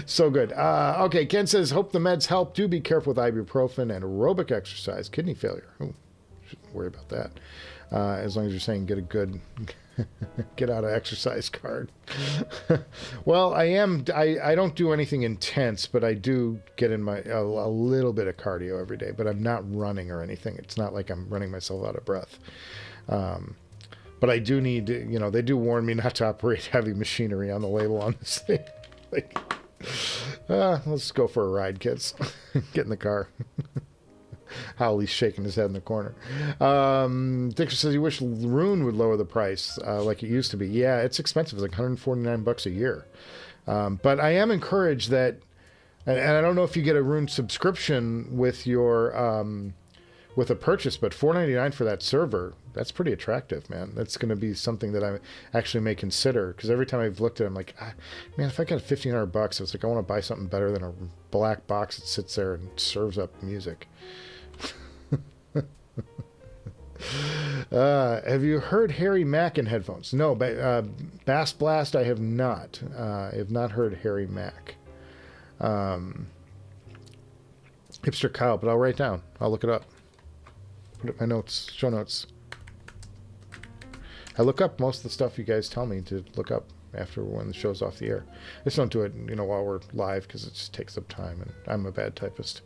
So good. Okay, Ken says, hope the meds help. Do be careful with ibuprofen and aerobic exercise. Kidney failure. Ooh, shouldn't worry about that. As long as you're saying get a good get out of exercise card. Well, I don't do anything intense, but I do get in a little bit of cardio every day, but I'm not running or anything. It's not like I'm running myself out of breath. But I do need to, you know, they do warn me not to operate heavy machinery on the label on this thing. Like, let's go for a ride, kids. Get in the car. Howley's shaking his head in the corner. Dixon says he wish Roon would lower the price like it used to be. Yeah, it's expensive. It's like $149 a year. But I am encouraged that, and I don't know if you get a Roon subscription with your with a purchase, but $499 for that server, that's pretty attractive, man. That's going to be something that I actually may consider, because every time I've looked at it, I'm like, man, if I got $1,500, it's like I want to buy something better than a black box that sits there and serves up music. Have you heard Harry Mack in headphones? No, but Bass Blast, I have not. I have not heard Harry Mack. Hipster Kyle, but I'll write down. I'll look it up. Put it in my notes, show notes. I look up most of the stuff you guys tell me to look up after when the show's off the air. I just don't do it, you know, while we're live because it just takes up time, and I'm a bad typist.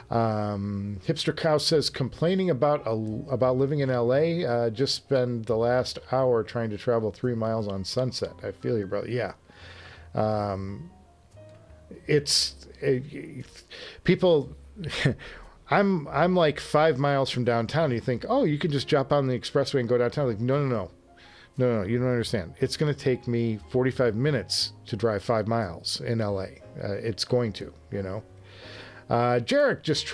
Hipster Cow says, complaining about living in LA. Just spend the last hour trying to travel 3 miles on Sunset. I feel you, brother. Yeah. People. I'm like 5 miles from downtown. You think, oh, you can just jump on the expressway and go downtown. Like, no, you don't understand. It's going to take me 45 minutes to drive 5 miles in LA. It's going to, you know. Jarek just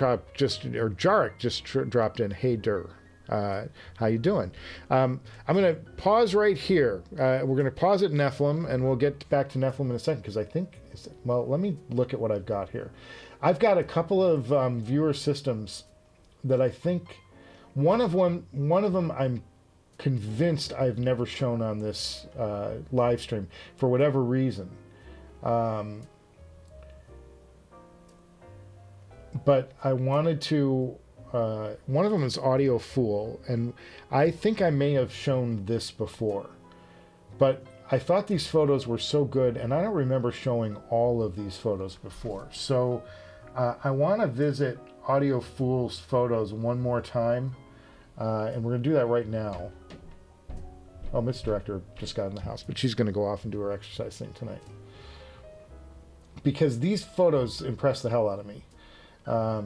dropped in. Hey, Dur. How you doing? I'm going to pause right here. We're going to pause at Nephilim, and we'll get back to Nephilim in a second, because I think, well, let me look at what I've got here. I've got a couple of viewer systems that I think one of them I'm convinced I've never shown on this live stream for whatever reason. But I wanted to. One of them is Audio Fool, and I think I may have shown this before, but I thought these photos were so good, and I don't remember showing all of these photos before. So I want to visit Audio Fool's photos one more time, and we're going to do that right now. Oh, Miss Director just got in the house, but she's going to go off and do her exercise thing tonight. Because these photos impress the hell out of me. I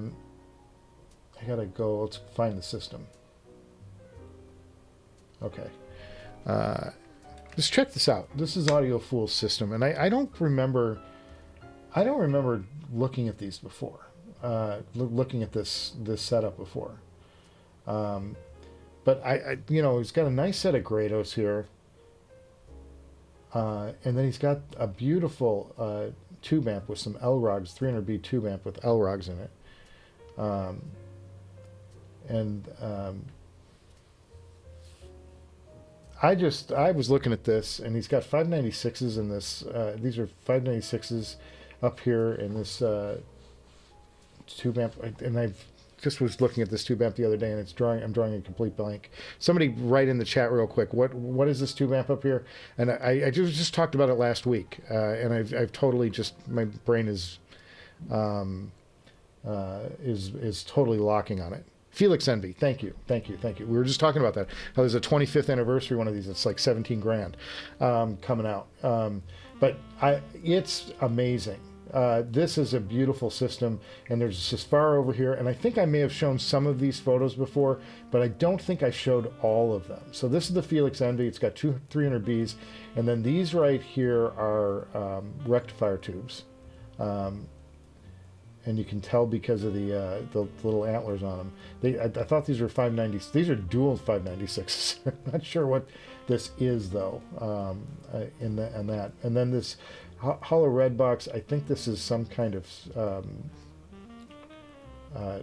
got to go, let's find the system. Okay. Just check this out. This is Audio Fool's system, and I don't remember looking at these before, looking at this setup before. But I you know, he's got a nice set of Grados here, and then he's got a beautiful tube amp with some L-Rogs, 300B tube amp with L-Rogs in it, I was looking at this, and he's got 596s in this. These are 596s up here in this tube amp, and I just was looking at this tube amp the other day, and I'm drawing a complete blank. Somebody write in the chat real quick. What is this tube amp up here? And I just talked about it last week, and I've totally just, my brain is totally locking on it. Felix Envy, thank you. We were just talking about that. How there's a 25th anniversary one of these. It's like 17 grand coming out. But it's amazing. This is a beautiful system, and there's this far over here, and I think I may have shown some of these photos before, but I don't think I showed all of them. So this is the Felix Envy. It's got two 300Bs, and then these right here are rectifier tubes. And you can tell because of the little antlers on them. I thought these were 590. These are dual 596s. I'm not sure what this is though. In that, and then this hollow red box. I think this is some kind of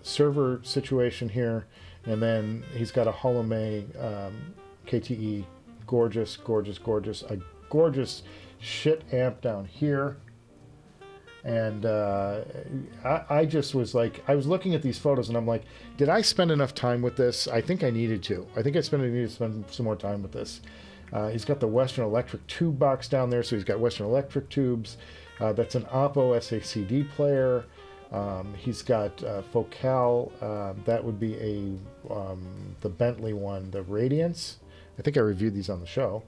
server situation here. And then he's got a Hollow May KTE, gorgeous, gorgeous, gorgeous, a gorgeous shit amp down here. And I just was like, I was looking at these photos and I'm like, did I spend enough time with this? I think I needed to. I think I needed to spend some more time with this. He's got the Western Electric tube box down there, so he's got Western Electric tubes. That's an Oppo SACD player. He's got Focal. That would be the Bentley one, the Radiance. I think I reviewed these on the show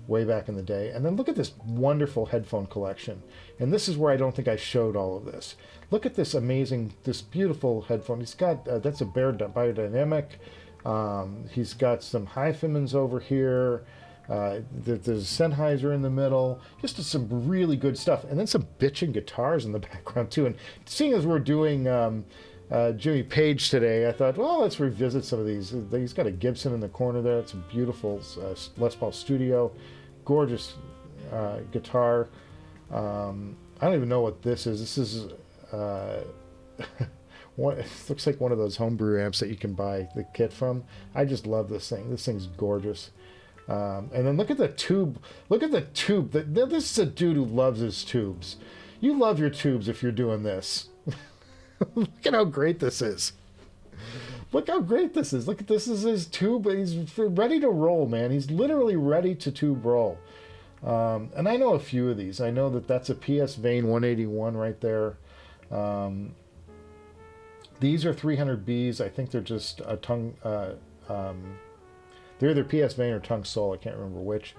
way back in the day. And then look at this wonderful headphone collection. And this is where I don't think I showed all of this. Look at this amazing, this beautiful headphone. He's got, that's a Biodynamic. He's got some HiFimans over here. There's a Sennheiser in the middle. Just some really good stuff. And then some bitchin' guitars in the background too. And seeing as we're doing Jimmy Page today, I thought, well, let's revisit some of these. He's got a Gibson in the corner there. It's a beautiful Les Paul Studio. Gorgeous guitar. I don't even know what this is. This is it looks like one of those homebrew amps that you can buy the kit from. I just love this thing. This thing's gorgeous. And then look at the tube. Look at the tube. This is a dude who loves his tubes. You love your tubes if you're doing this. Look at how great this is. Look how great this is. Look at this is his tube. He's ready to roll, man. He's literally ready to tube roll. And I know a few of these. I know that's a PS Vane 181 right there. These are 300Bs. I think they're just a tongue. They're either PS Vane or Tongue Sol. I can't remember which.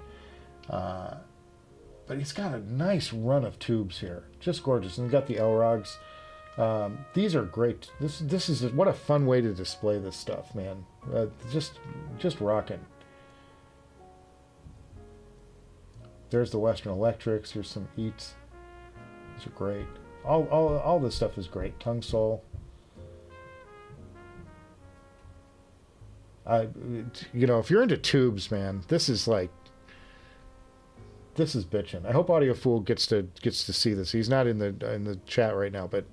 But he's got a nice run of tubes here. Just gorgeous. And he's got the Elrogs. These are great. This is what a fun way to display this stuff, man. Just rocking. There's the Western Electrics. Here's some Eats. These are great. All this stuff is great. Tongue Sol. You know, if you're into tubes, man, this is bitchin'. I hope Audiofool gets to see this. He's not in the chat right now, but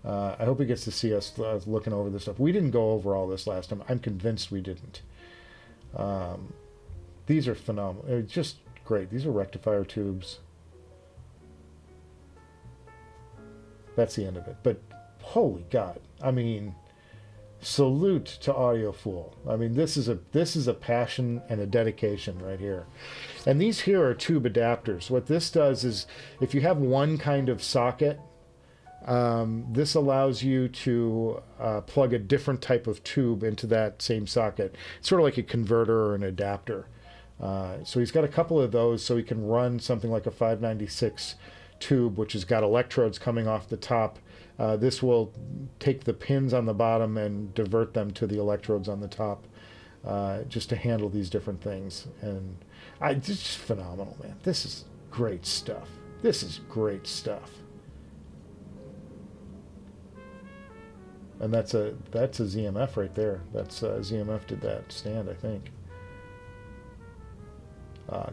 I hope he gets to see us looking over this stuff. We didn't go over all this last time. I'm convinced we didn't. These are phenomenal. It's just great. These are rectifier tubes. That's the end of it. But holy God, I mean, salute to Audiofool. I mean, this is a passion and a dedication right here. And these here are tube adapters. What this does is, if you have one kind of socket, this allows you to plug a different type of tube into that same socket. It's sort of like a converter or an adapter. So he's got a couple of those, so he can run something like a 596 tube, which has got electrodes coming off the top. This will take the pins on the bottom and divert them to the electrodes on the top, just to handle these different things. And it's just phenomenal, man. This is great stuff. This is great stuff. And that's a ZMF right there. That's ZMF did that stand, I think.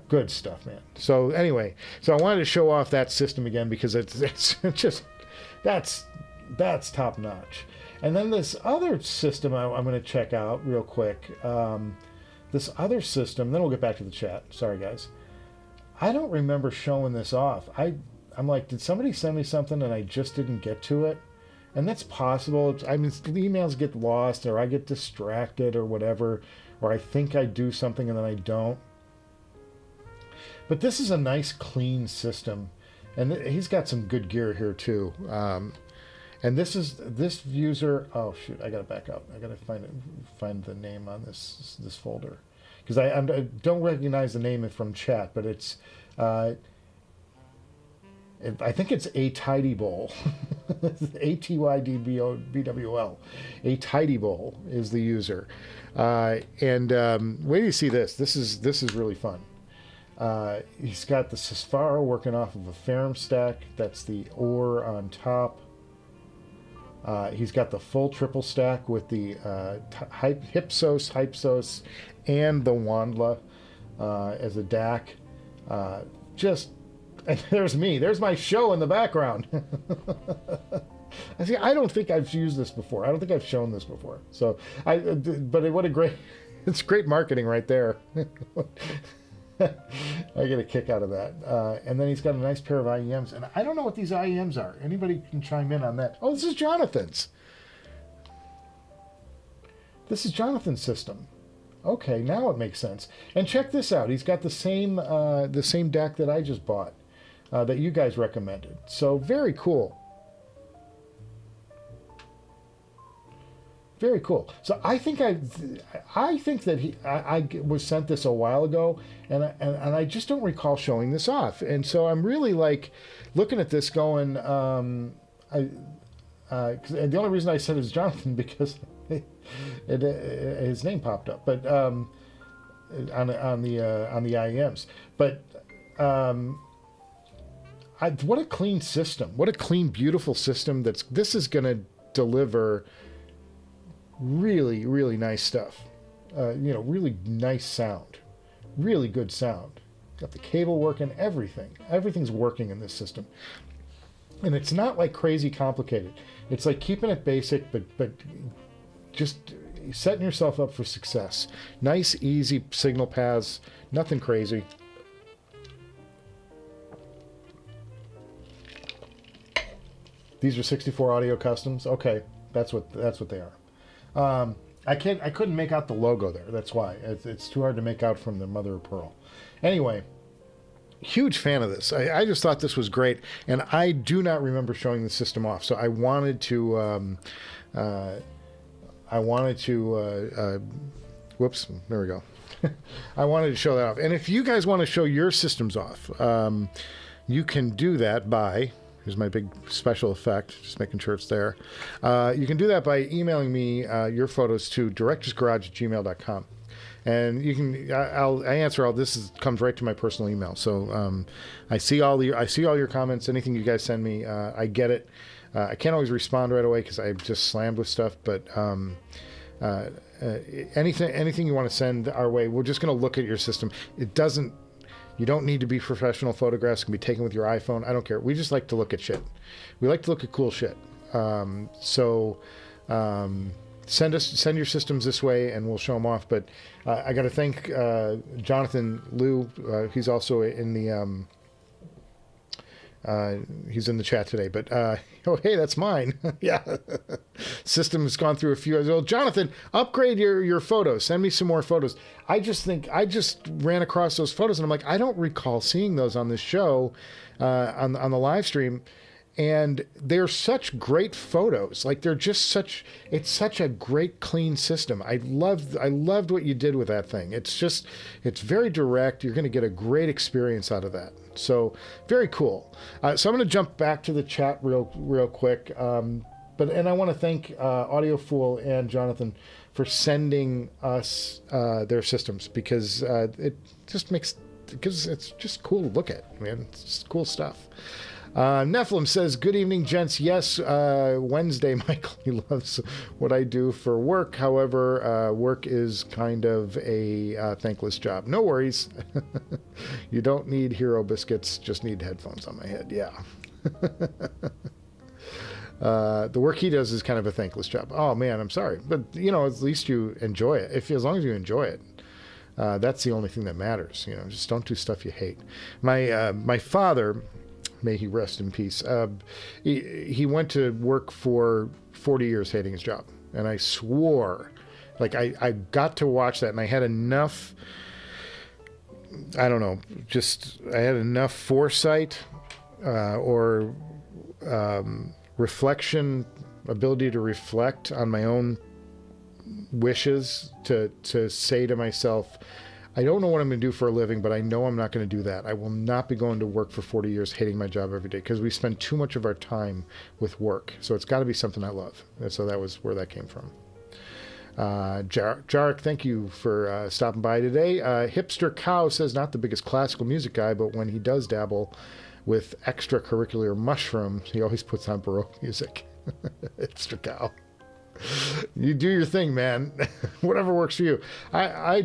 Good stuff, man. So anyway, so I wanted to show off that system again because it's just that's top notch. And then this other system I'm going to check out real quick. This other system, then we'll get back to the chat. Sorry, guys. I don't remember showing this off. I'm like, did somebody send me something and I just didn't get to it? And that's possible. I mean, the emails get lost, or I get distracted, or whatever, or I think I do something and then I don't. But this is a nice, clean system, and he's got some good gear here too. And this user. Oh shoot! I gotta back up. I gotta find the name on this folder, because I don't recognize the name from chat, but it's. I think it's a Tidy Bowl. ATYDBWL. A Tidy Bowl is the user. And wait till you see this. This is really fun. He's got the Sesfaro working off of a Ferrum stack. That's the ore on top. He's got the full triple stack with the Hypsos, and the Wandla as a DAC. And there's me. There's my show in the background. I don't think I've used this before. I don't think I've shown this before. So, but what a great, it's great marketing right there. I get a kick out of that. And then he's got a nice pair of IEMs. And I don't know what these IEMs are. Anybody can chime in on that. Oh, this is Jonathan's. This is Jonathan's system. Okay, now it makes sense. And check this out. He's got the same DAC that I just bought, that you guys recommended. So very cool. Very cool. So I think I that I was sent this a while ago, and I just don't recall showing this off. And so I'm really like looking at this, going, and the only reason I said it is Jonathan because his name popped up, but on the IEMs. But what a clean system! What a clean, beautiful system. This is going to deliver really, really nice stuff. Really nice sound, really good sound. Got the cable working, everything. Everything's working in this system, and it's not like crazy complicated. It's like keeping it basic, but just setting yourself up for success. Nice, easy signal paths, nothing crazy. These are 64 audio customs. Okay, that's what they are. I couldn't make out the logo there. That's why it's too hard to make out from the mother of pearl. Anyway, huge fan of this. I just thought this was great, and I do not remember showing the system off. So I wanted to. Whoops, there we go. I wanted to show that off. And if you guys want to show your systems off, you can do that by. Here's my big special effect, just making sure it's there. You can do that by emailing me your photos to directorsgarage@gmail.com. And you can, I answer all this. Comes right to my personal email. So I see all your comments. Anything you guys send me, I get it. I can't always respond right away because I'm just slammed with stuff. But anything you want to send our way, we're just going to look at your system. You don't need to be professional. Photographs can be taken with your iPhone. I don't care. We just like to look at shit. We like to look at cool shit. Send your systems this way, and we'll show them off. But I got to thank Jonathan Liu. He's also in the he's in the chat today. But oh, hey, that's mine. Yeah, system has gone through a few. Well, Jonathan, upgrade your photos. Send me some more photos. I just ran across those photos, and I'm like, I don't recall seeing those on this show, on the live stream. And they're such great photos. Like it's such a great clean system. I loved what you did with that thing. It's very direct. You're going to get a great experience out of that. So very cool. So I'm going to jump back to the chat real quick. And I want to thank Audio Fool and Jonathan for sending us their systems, because it's just cool to look at, man. It's just cool stuff. Nephilim says, good evening, gents. Yes, Wednesday, Michael. He loves what I do for work. However, work is kind of a thankless job. No worries. You don't need hero biscuits, just need headphones on my head. Yeah. The work he does is kind of a thankless job. Oh, man, I'm sorry. But, at least you enjoy it. As long as you enjoy it. That's the only thing that matters. Just don't do stuff you hate. My father... May he rest in peace. He went to work for 40 years hating his job. And I swore, like I got to watch that, and I had enough, I don't know, I had enough foresight or reflection, ability to reflect on my own wishes to say to myself, I don't know what I'm going to do for a living, but I know I'm not going to do that. I will not be going to work for 40 years hating my job every day, because we spend too much of our time with work. So it's got to be something I love. And so that was where that came from. Jarek, thank you for stopping by today. Hipster Cow says not the biggest classical music guy, but when he does dabble with extracurricular mushrooms, he always puts on Baroque music. Hipster Cow. You do your thing, man. Whatever works for you. I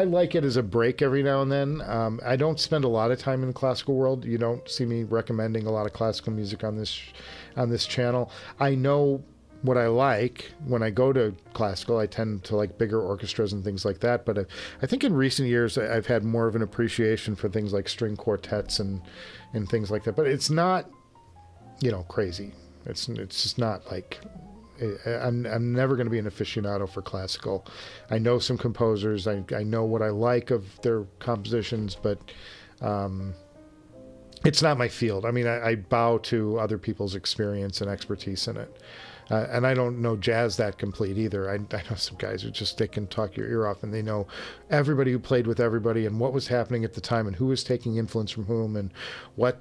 like it as a break every now and then. I don't spend a lot of time in the classical world. You don't see me recommending a lot of classical music on this channel. I know what I like when I go to classical. I tend to like bigger orchestras and things like that. But I think in recent years I've had more of an appreciation for things like string quartets and things like that. But it's not, crazy. It's just not like. I'm never going to be an aficionado for classical. I know some composers. I know what I like of their compositions, but it's not my field. I mean, I bow to other people's experience and expertise in it. And I don't know jazz that complete either. I know some guys who they can talk your ear off, and they know everybody who played with everybody and what was happening at the time and who was taking influence from whom and what,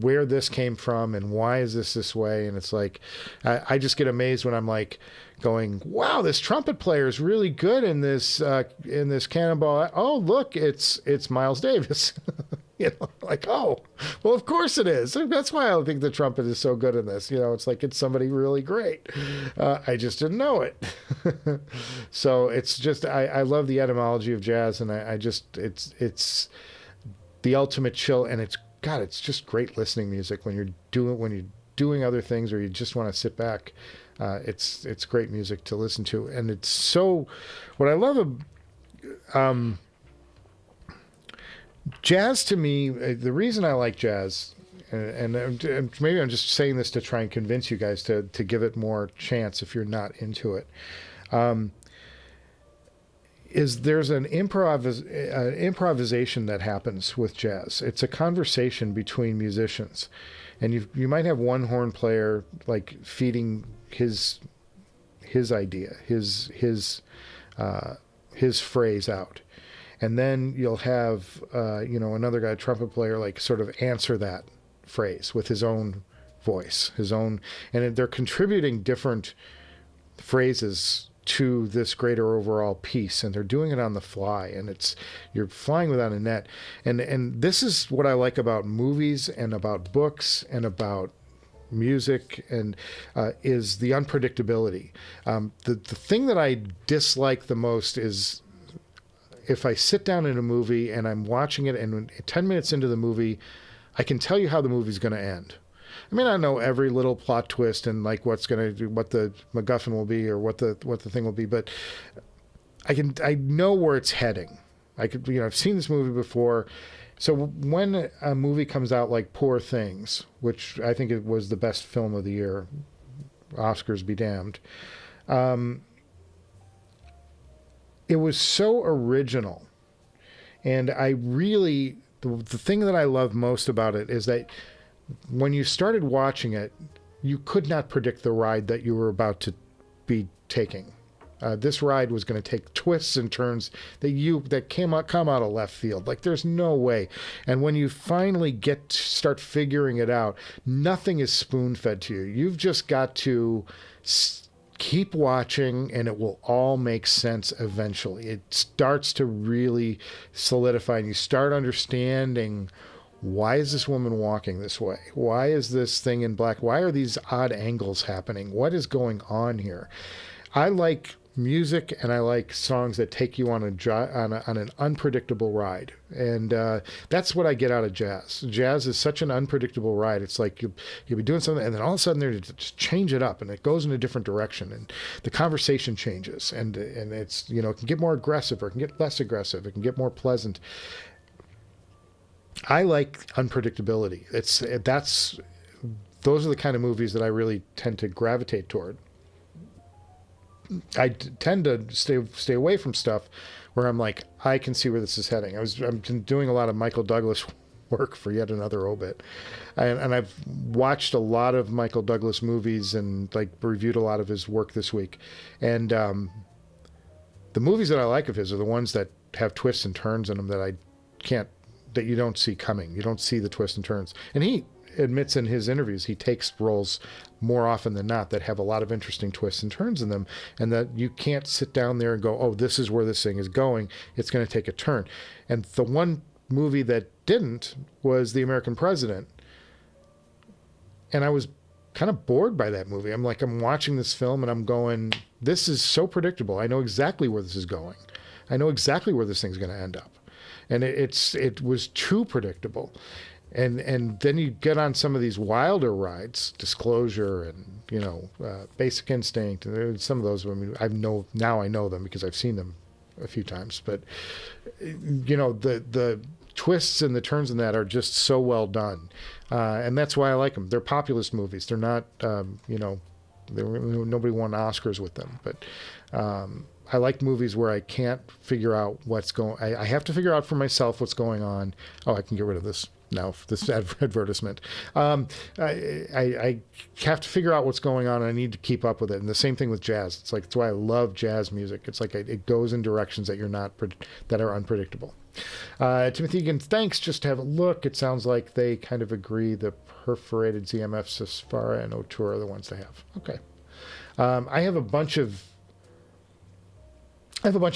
where this came from and why is this way. And it's like, I just get amazed when I'm like going, wow, this trumpet player is really good in this Cannonball. Oh, look, it's Miles Davis. Like, oh, well, of course it is. That's why I think the trumpet is so good in this. It's like it's somebody really great. I just didn't know it. So it's just, I love the etymology of jazz, and it's the ultimate chill, and it's just great listening music when you're doing other things or you just want to sit back. It's great music to listen to, and it's so. What I love jazz to me, the reason I like jazz, and maybe I'm just saying this to try and convince you guys to give it more chance if you're not into it, is there's an improvisation that happens with jazz. It's a conversation between musicians, and you might have one horn player like feeding his idea, his phrase out. And then you'll have, another guy, trumpet player, like sort of answer that phrase with his own voice, and they're contributing different phrases to this greater overall piece, and they're doing it on the fly, and you're flying without a net. And this is what I like about movies and about books and about music, and is the unpredictability. The thing that I dislike the most is, if I sit down in a movie and I'm watching it, and 10 minutes into the movie, I can tell you how the movie's going to end. I mean, I know every little plot twist and like what the MacGuffin will be or what the thing will be, but I know where it's heading. I've seen this movie before. So when a movie comes out like Poor Things, which I think it was the best film of the year, Oscars be damned, it was so original. And the thing that I love most about it is that when you started watching it, you could not predict the ride that you were about to be taking. This ride was going to take twists and turns that come out of left field. Like, there's no way. And when you finally start figuring it out, nothing is spoon-fed to you. You've just got to keep watching, and it will all make sense eventually. It starts to really solidify, and you start understanding, why is this woman walking this way? Why is this thing in black? Why are these odd angles happening? What is going on here? I like music, and I like songs that take you on an unpredictable ride, and that's what I get out of jazz. Jazz is such an unpredictable ride. It's like you'll be doing something, and then all of a sudden they just change it up, and it goes in a different direction, and the conversation changes, and it's it can get more aggressive, or it can get less aggressive, it can get more pleasant. I like unpredictability. Those are the kind of movies that I really tend to gravitate toward. I tend to stay away from stuff where I'm like, I can see where this is heading. I've been doing a lot of Michael Douglas work for yet another obit, and I've watched a lot of Michael Douglas movies and like reviewed a lot of his work this week. And the movies that I like of his are the ones that have twists and turns in them that you don't see coming. You don't see the twists and turns. And he admits in his interviews he takes roles more often than not that have a lot of interesting twists and turns in them, and that you can't sit down there and go, oh, this is where this thing is going. It's going to take a turn. And the one movie that didn't was The American President. And I was kind of bored by that movie. I'm watching this film and I'm going, this is so predictable. I know exactly where this is going. I know exactly where this thing's going to end up. And it was too predictable. And then you get on some of these wilder rides, Disclosure and, Basic Instinct. And some of those, I know them because I've seen them a few times. But, the twists and the turns in that are just so well done. And that's why I like them. They're populist movies. They're not, nobody won Oscars with them. But I like movies where I can't figure out what's going. I have to figure out for myself what's going on. Oh, I can get rid of this now. This advertisement. I have to figure out what's going on, and I need to keep up with it. And the same thing with jazz. It's like that's why I love jazz music. It's like it goes in directions that that are unpredictable. Timothy Egan, thanks. Just to have a look, it sounds like they kind of agree the perforated ZMF, Sesfara, and Otura are the ones they have. Okay. I have a bunch of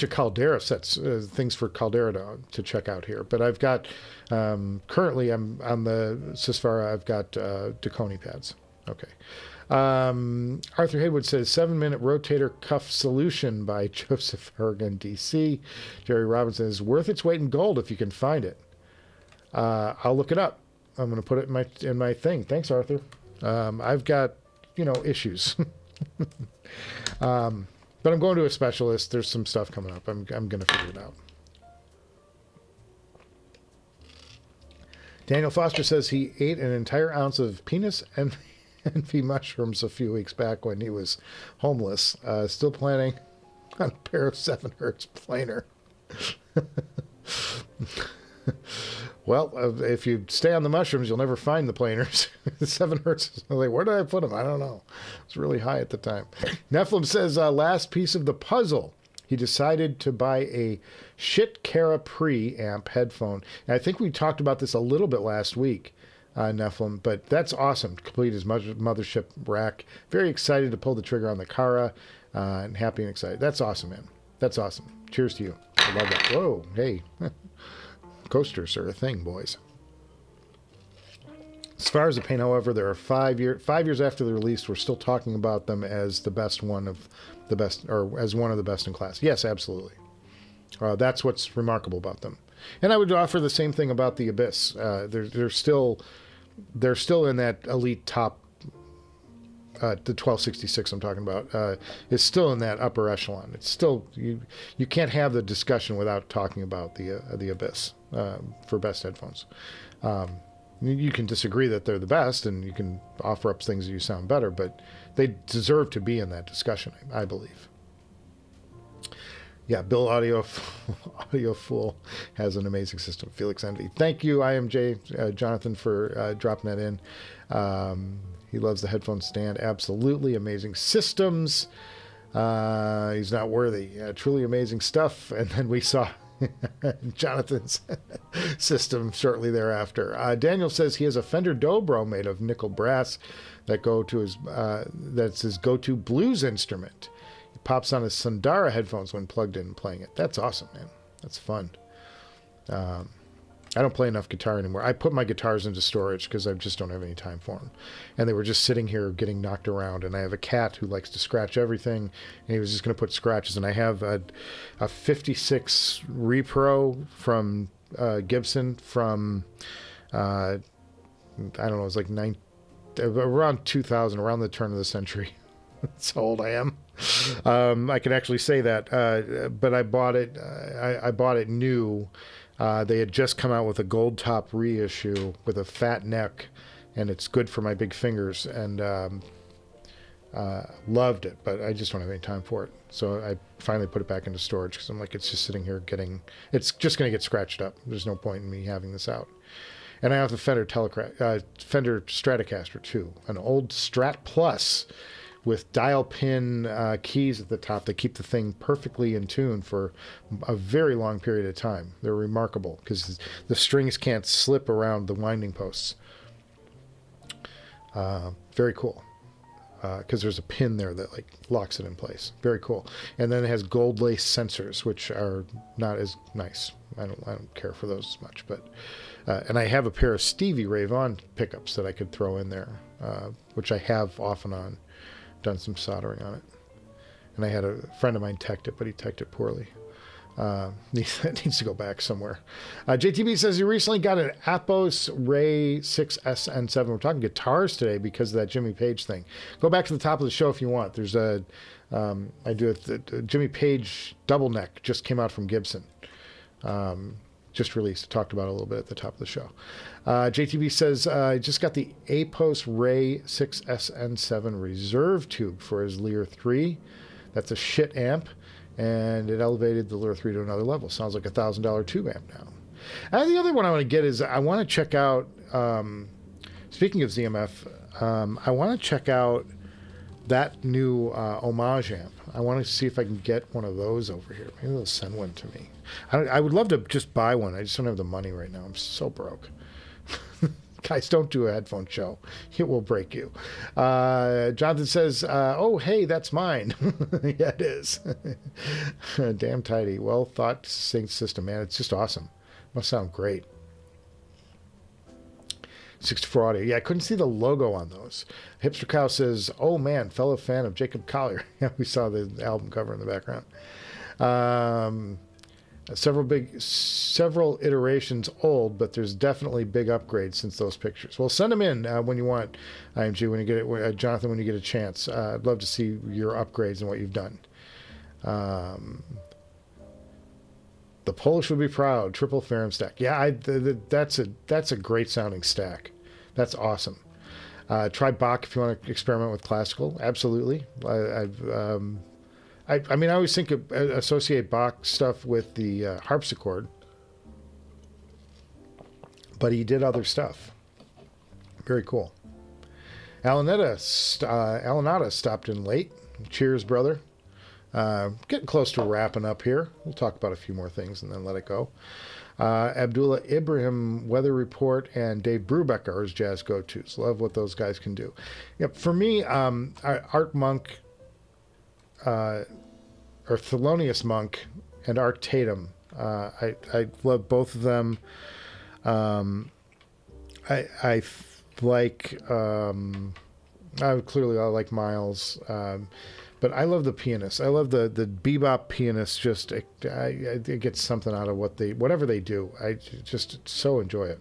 Caldera sets, things for Caldera to check out here. But I've got, currently I'm on the Sesfara, I've got Deconi pads. Okay. Arthur Haywood says 7-minute rotator cuff solution by Joseph Hergen, DC. Jerry Robinson is worth its weight in gold if you can find it. I'll look it up. I'm going to put it in my thing. Thanks, Arthur. I've got, issues. But I'm going to a specialist. There's some stuff coming up. I'm going to figure it out. Daniel Foster says he ate an entire ounce of penis and envy mushrooms a few weeks back when he was homeless. Still planning on a pair of 7 hertz planar. Well, if you stay on the mushrooms, you'll never find the planars. 7 hertz. Like, where did I put them? I don't know. It's really high at the time. Nephilim says, last piece of the puzzle. He decided to buy a Shit Cara preamp headphone. And I think we talked about this a little bit last week, Nephilim, but that's awesome. Complete his mothership rack. Very excited to pull the trigger on the Cara, and happy and excited. That's awesome, man. That's awesome. Cheers to you. I love that. Whoa, hey. Coasters are a thing, boys. As far as the paint, however, there are 5 years after the release, we're still talking about them as the best one of the best, or as one of the best in class. Yes, absolutely. That's what's remarkable about them. And I would offer the same thing about the Abyss. They're still in that elite top. The 1266 I'm talking about is still in that upper echelon. It's still you can't have the discussion without talking about the Abyss for best headphones. You can disagree that they're the best, and you can offer up things that you sound better, but they deserve to be in that discussion, I believe. Yeah, Bill Audio Fool has an amazing system. Felix Envy. Thank you, IMJ Jonathan, for dropping that in. He loves the headphone stand. Absolutely amazing systems. He's not worthy. Truly amazing stuff. And then we saw Jonathan's system shortly thereafter. Daniel says he has a Fender Dobro made of nickel brass that's his go-to blues instrument. He pops on his Sundara headphones when plugged in and playing it. That's awesome, man. That's fun. I don't play enough guitar anymore. I put my guitars into storage because I just don't have any time for them. And they were just sitting here getting knocked around. And I have a cat who likes to scratch everything. And he was just going to put scratches. And I have a 56 Repro from Gibson from, I don't know, it was like around 2000, around the turn of the century. That's how old I am. I can actually say that. But I bought it. I bought it new. They had just come out with a gold top reissue with a fat neck, and it's good for my big fingers, and loved it, but I just don't have any time for it. So I finally put it back into storage because I'm like, it's just sitting here it's just going to get scratched up. There's no point in me having this out. And I have a Fender Stratocaster too, an old Strat Plus with dial pin keys at the top that keep the thing perfectly in tune for a very long period of time. They're remarkable because the strings can't slip around the winding posts. Very cool. Because there's a pin there that like locks it in place. Very cool. And then it has gold lace sensors, which are not as nice. I don't care for those as much. But and I have a pair of Stevie Ray Vaughan pickups that I could throw in there, which I have off and on. Done some soldering on it. And I had a friend of mine teched it, but he teched it poorly. It needs to go back somewhere. JTB says he recently got an Atos Ray 6SN7. We're talking guitars today because of that Jimmy Page thing. Go back to the top of the show if you want. There's a Jimmy Page double neck just came out from Gibson. Just released. Talked about it a little bit at the top of the show. JTB says I just got the Atos Ray 6SN7 reserve tube for his Lear 3. That's a shit amp. And it elevated the Lure 3 to another level. Sounds like a $1,000 tube amp now. And the other one I want to get is I want to check out, speaking of ZMF, I want to check out that new Homage amp. I want to see if I can get one of those over here. Maybe they'll send one to me. I would love to just buy one. I just don't have the money right now. I'm so broke. Guys, don't do a headphone show. It will break you. Jonathan says, oh, hey, that's mine. Yeah, it is. Damn tidy. Well thought sync system, man. It's just awesome. Must sound great. 64 audio. Yeah, I couldn't see the logo on those. Hipster Cow says, oh, man, fellow fan of Jacob Collier. Yeah, we saw the album cover in the background. Several iterations old, but there's definitely big upgrades since those pictures. Well, send them in when you want, IMG, when you get it, Jonathan, when you get a chance. I'd love to see your upgrades and what you've done. The Polish would be proud. Triple Ferrum stack. Yeah, that's a great sounding stack. That's awesome. Try Bach if you want to experiment with classical. Absolutely. I mean, I always associate Bach stuff with the harpsichord, but he did other stuff. Very cool. Alanetta stopped in late. Cheers, brother. Getting close to wrapping up here. We'll talk about a few more things and then let it go. Abdullah Ibrahim Weather Report and Dave Brubeck are his jazz go-tos. Love what those guys can do. Yep, for me, Art Monk, or Thelonious Monk and Art Tatum. I love both of them. I like clearly I like Miles, but I love the pianists. I love the bebop pianists. Just I get something out of whatever they do. I just so enjoy it.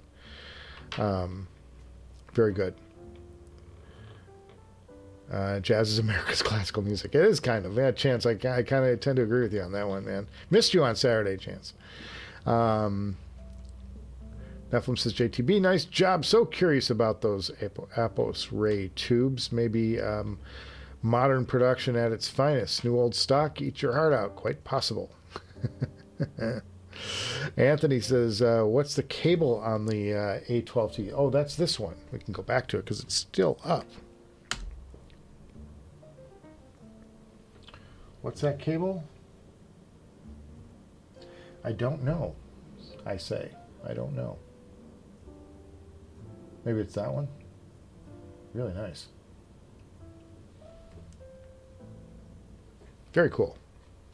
Very good. Jazz is America's classical music. It is kind of. Yeah, Chance, I kind of tend to agree with you on that one, man. Missed you on Saturday, Chance. Nephilim says, JTB, nice job. So curious about those Atos Ray tubes. Maybe modern production at its finest. New old stock, eat your heart out. Quite possible. Anthony says, what's the cable on the A12T? Oh, that's this one. We can go back to it because it's still up. What's that cable? I don't know. I say. I don't know. Maybe it's that one. Really nice. Very cool.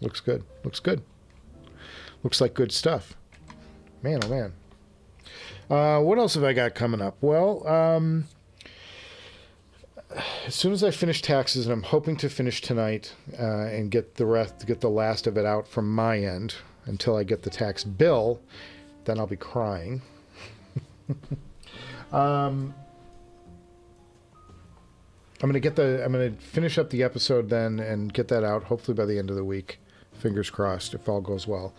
Looks good. Looks good. Looks like good stuff. Man, oh man. What else have I got coming up? Well, as soon as I finish taxes, and I'm hoping to finish tonight and get the last of it out from my end until I get the tax bill, then I'll be crying. I'm gonna finish up the episode then and get that out hopefully by the end of the week. Fingers crossed if all goes well.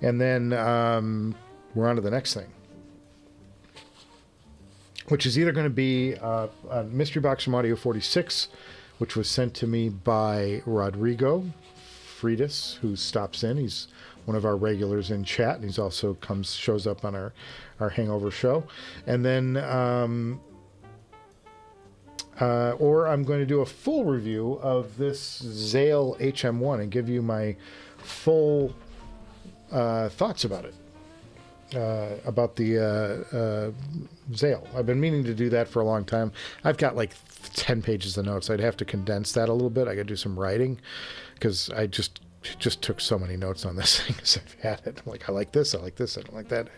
And then we're on to the next thing, which is either going to be a mystery box from Audio 46, which was sent to me by Rodrigo Freitas, who stops in. He's one of our regulars in chat, and he's also shows up on our Hangover show. And then, or I'm going to do a full review of this Zale HM1 and give you my full thoughts about it. Zale. I've been meaning to do that for a long time. I've got like 10 pages of notes. I'd have to condense that a little bit. I got to do some writing because I just took so many notes on this thing as I've had it. I'm like, I like this, I like this, I don't like that.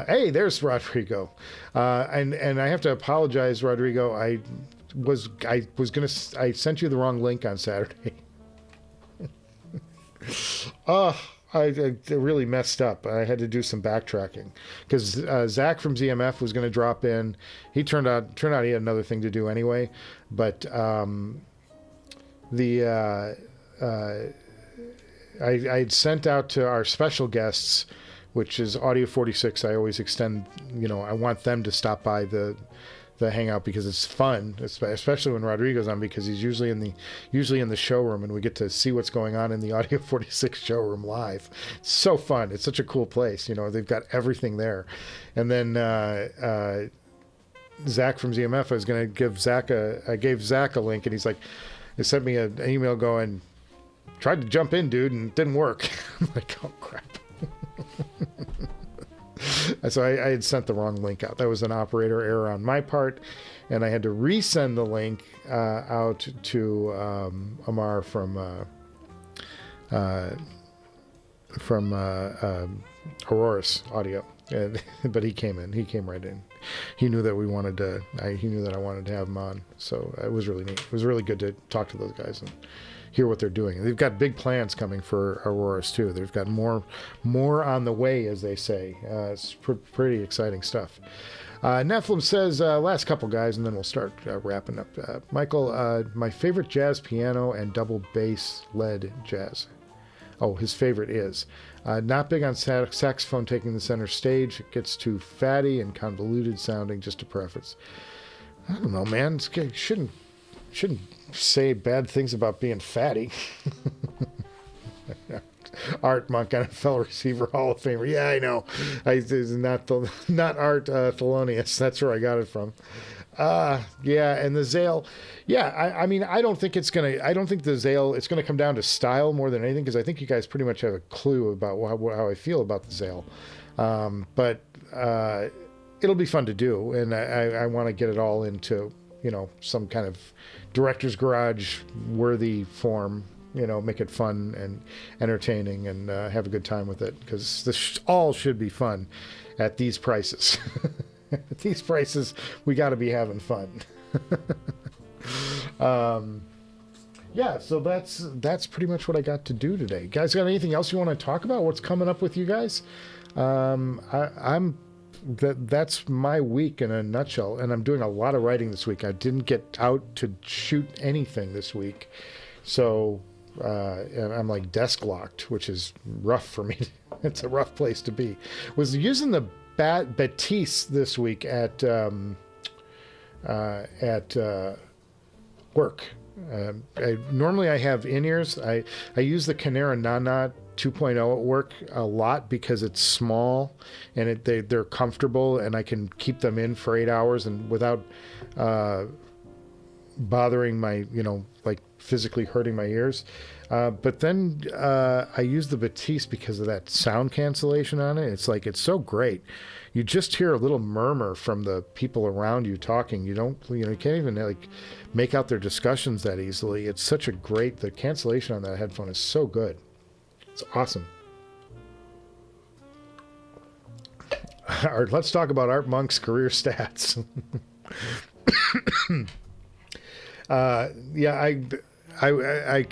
Hey, there's Rodrigo. And I have to apologize, Rodrigo. I sent you the wrong link on Saturday. I really messed up. I had to do some backtracking because Zach from ZMF was going to drop in. He turned out he had another thing to do anyway. But I'd sent out to our special guests, which is Audio 46. I always extend, I want them to stop by the Hangout because it's fun, especially when Rodrigo's on, because he's usually in the showroom and we get to see what's going on in the Audio 46 showroom live. It's so fun. It's such a cool place. They've got everything there. And then Zach from ZMF, I gave Zach a link, and he's like, he sent me an email going, tried to jump in, dude, and it didn't work. I'm like, oh crap. So I had sent the wrong link out. That was an operator error on my part, and I had to resend the link out to Amar from Aurora's Audio. But he came right in. He knew that he knew that I wanted to have him on. So it was really neat. It was really good to talk to those guys and hear what they're doing. They've got big plans coming for Aurora's too. They've got more on the way, as they say. It's pretty exciting stuff. Nephilim says, last couple guys, and then we'll start wrapping up. Michael, my favorite jazz piano and double bass led jazz. Oh, his favorite is. Not big on saxophone taking the center stage. It gets too fatty and convoluted sounding, just a preference. I don't know, man. Shouldn't say bad things about being fatty. Art Monk, NFL receiver, Hall of Famer. Yeah, I know. Not Art Thelonious. That's where I got it from. Yeah, and the Zale. Yeah, I mean, I don't think the Zale, it's going to come down to style more than anything, because I think you guys pretty much have a clue about how I feel about the Zale. But it'll be fun to do, and I want to get it all into, some kind of director's garage worthy form, make it fun and entertaining, and have a good time with it, because this all should be fun at these prices. At these prices, we got to be having fun. Yeah, so that's pretty much what I got to do today. Guys, got anything else you want to talk about? What's coming up with you guys? That's my week in a nutshell, and I'm doing a lot of writing this week. I didn't get out to shoot anything this week, so I'm like desk locked, which is rough for me. It's a rough place to be. Was using the Batiste this week at work. Normally I have in-ears. I use the Canera Nana 2.0 at work a lot because it's small and they're comfortable, and I can keep them in for 8 hours and without bothering my, like physically hurting my ears. But then I use the Batiste because of that sound cancellation on it. It's so great. You just hear a little murmur from the people around you talking. You can't even make out their discussions that easily. It's such the cancellation on that headphone is so good. It's awesome. All right, let's talk about Art Monk's career stats. Yeah, I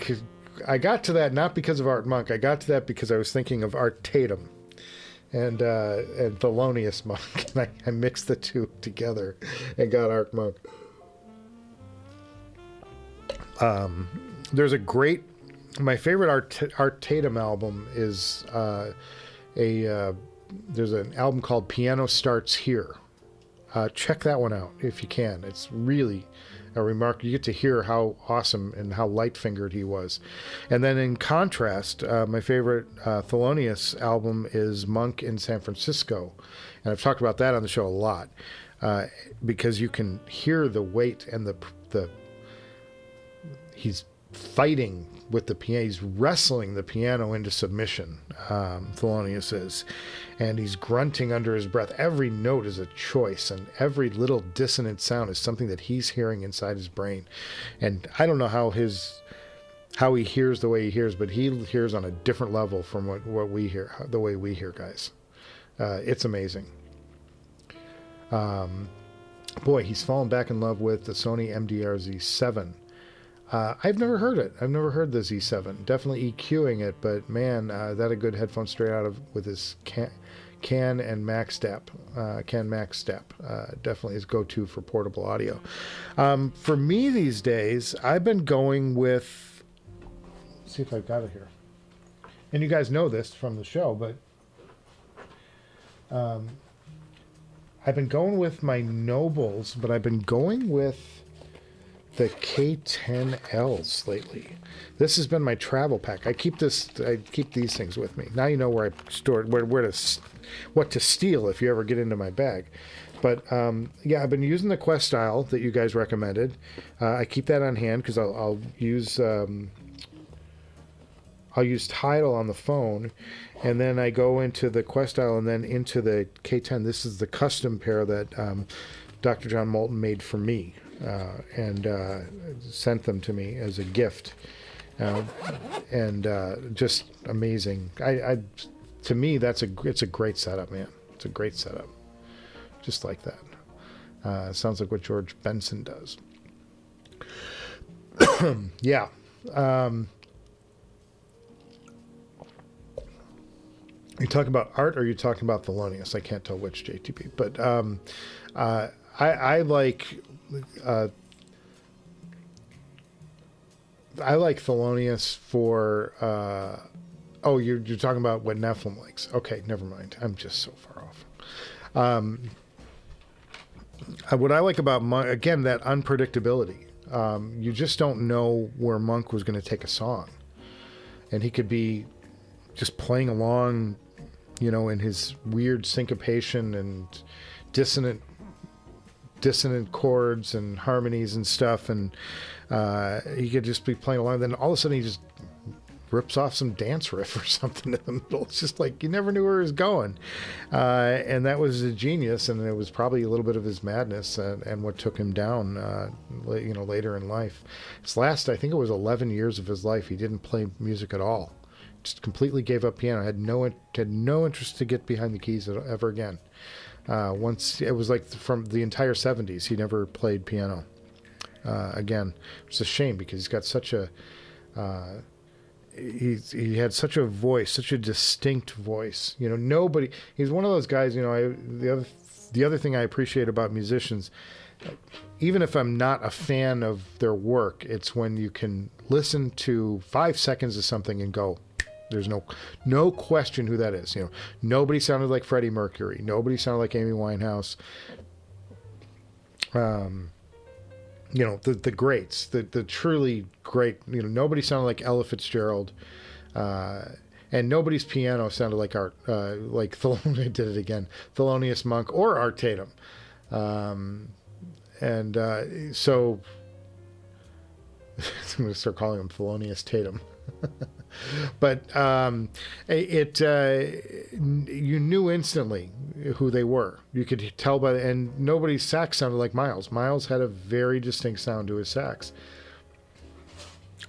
got to that not because of Art Monk. I got to that because I was thinking of Art Tatum and Thelonious Monk, and I mixed the two together and got Art Monk. There's my favorite Art Tatum album is there's an album called Piano Starts Here. Check that one out if you can. It's really a remark. You get to hear how awesome and how light-fingered he was. And then in contrast, my favorite Thelonious album is Monk in San Francisco. And I've talked about that on the show a lot because you can hear the weight and the he's fighting with the piano. He's wrestling the piano into submission. Thelonious is, and he's grunting under his breath. Every note is a choice, and every little dissonant sound is something that he's hearing inside his brain. And I don't know how he hears the way he hears, but he hears on a different level from what we hear, the way we hear, guys. It's amazing. Boy, he's fallen back in love with the Sony MDR-Z7. I've never heard it. I've never heard the Z7. Definitely EQing it, but man, that a good headphone straight out of with his Cayin and Max Step. Cayin Max Step. Definitely his go-to for portable audio. For me these days, I've been going with... Let's see if I've got it here. And you guys know this from the show, but... I've been going with my Nobles, but I've been going with the K10Ls lately. This has been my travel pack. I keep these things with me. Now you know where I store it, what to steal if you ever get into my bag. But yeah, I've been using the Quest Style that you guys recommended. I keep that on hand because I'll use Tidal on the phone, and then I go into the Quest Style and then into the K10. This is the custom pair that Dr. John Moulton made for me and sent them to me as a gift, and just amazing. To me, it's a great setup, man. It's a great setup, just like that. Sounds like what George Benson does. Yeah. Are you talking about art or are you talking about Thelonious? I can't tell which, JTP. But I like Thelonious for oh, you're talking about what Nephilim likes. Okay, never mind. I'm just so far off. What I like about Monk, again, that unpredictability. You just don't know where Monk was going to take a song, and he could be just playing along, you know, in his weird syncopation and dissonant chords and harmonies and stuff, and he could just be playing along. Then all of a sudden he just rips off some dance riff or something in the middle. It's just like you never knew where he was going, and that was a genius, and it was probably a little bit of his madness and what took him down, you know, later in life. His last, I think it was 11 years of his life, he didn't play music at all. Just completely gave up piano. Had no interest to get behind the keys ever again. Once it was like from the entire 70s, he never played piano again. It's a shame because he's got such a he had such a voice, such a distinct voice. You know, he's one of those guys. You know, the other thing I appreciate about musicians, even if I'm not a fan of their work, it's when you can listen to 5 seconds of something and go, there's no question who that is. You know, nobody sounded like Freddie Mercury. Nobody sounded like Amy Winehouse. You know, the greats, the truly great. You know, nobody sounded like Ella Fitzgerald, and nobody's piano sounded like Art, like Thelonious did it again. Thelonious Monk or Art Tatum, so I'm going to start calling him Thelonious Tatum. But you knew instantly who they were. You could tell and nobody's sax sounded like Miles. Miles had a very distinct sound to his sax,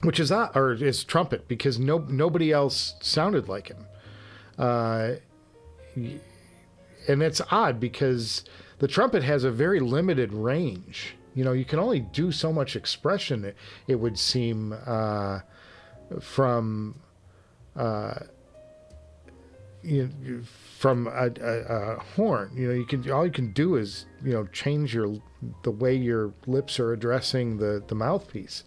which is odd, or his trumpet, because nobody else sounded like him. And it's odd because the trumpet has a very limited range. You know, you can only do so much expression, it would seem, from a horn. You know, all you can do is, you know, change the way your lips are addressing the mouthpiece.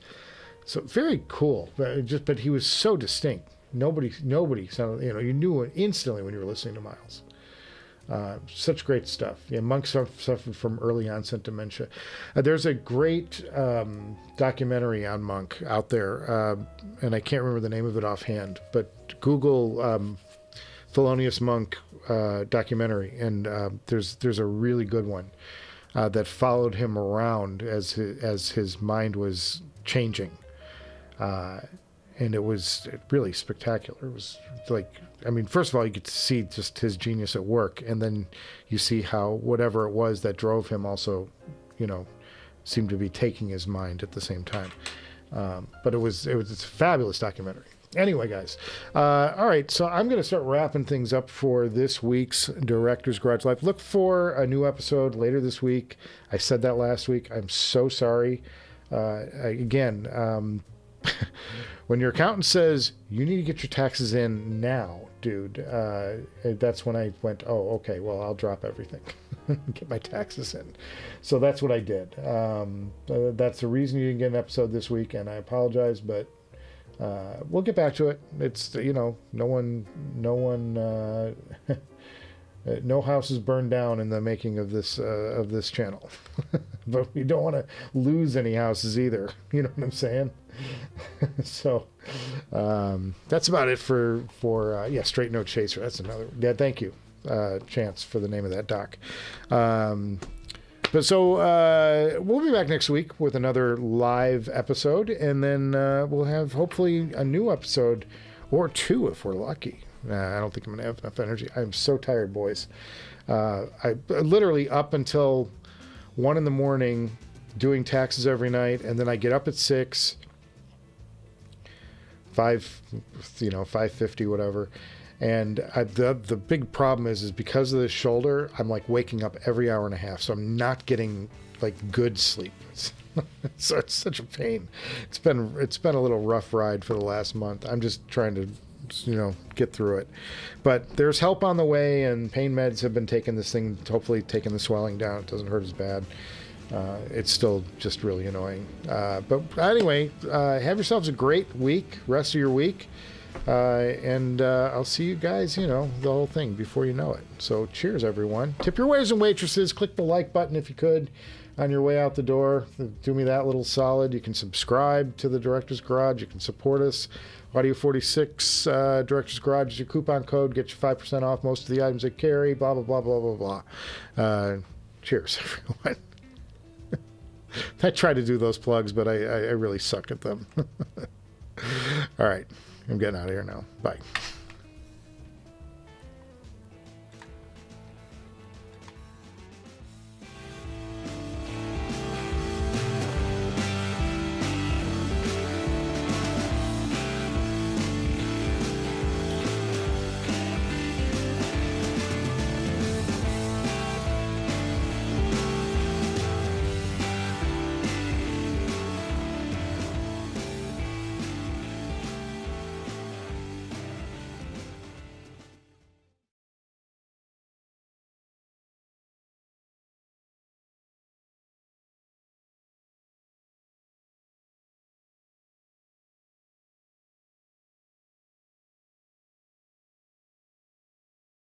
So very cool. But he was so distinct. Nobody sounded. You know, you knew it instantly when you were listening to Miles. Such great stuff. Yeah, Monk suffered from early onset dementia. There's a great documentary on Monk out there, and I can't remember the name of it offhand, but Google Thelonious Monk documentary, and there's a really good one that followed him around as his mind was changing. and it was really spectacular. It was like, I mean, first of all, you get to see just his genius at work, and then you see how whatever it was that drove him also, you know, seemed to be taking his mind at the same time. But it's a fabulous documentary. Anyway, guys, all right, so I'm going to start wrapping things up for this week's Director's Garage Live. Look for a new episode later this week. I said that last week. I'm so sorry. Again, when your accountant says you need to get your taxes in now, dude, that's when I went, oh, okay, well, I'll drop everything. Get my taxes in. So that's what I did. That's the reason you didn't get an episode this week, and I apologize, but we'll get back to it. It's, you know, no house is burned down in the making of this channel. But we don't want to lose any houses either. You know what I'm saying? So that's about it for Straight No Chaser. That's another. Yeah, thank you, Chance, for the name of that doc. But so we'll be back next week with another live episode, and then we'll have hopefully a new episode or two if we're lucky. I don't think I'm going to have enough energy. I'm so tired, boys. I literally up until 1 a.m. doing taxes every night, and then I get up at 6, 5:50, whatever. And the big problem is because of this shoulder, I'm like waking up every hour and a half, so I'm not getting like good sleep. So it's such a pain. It's been a little rough ride for the last month. I'm just trying to, you know, get through it. But there's help on the way, and pain meds have been taking this thing, hopefully taking the swelling down. It doesn't hurt as bad. It's still just really annoying. But anyway, have yourselves a great week, rest of your week. And I'll see you guys, you know, the whole thing before you know it. So cheers, everyone. Tip your waiters and waitresses. Click the like button if you could on your way out the door. Do me that little solid. You can subscribe to the Director's Garage. You can support us. Audio 46 Director's Garage is your coupon code. Get you 5% off most of the items they carry. Blah, blah, blah, blah, blah, blah. Cheers, everyone. I try to do those plugs, but I really suck at them. All right. I'm getting out of here now. Bye.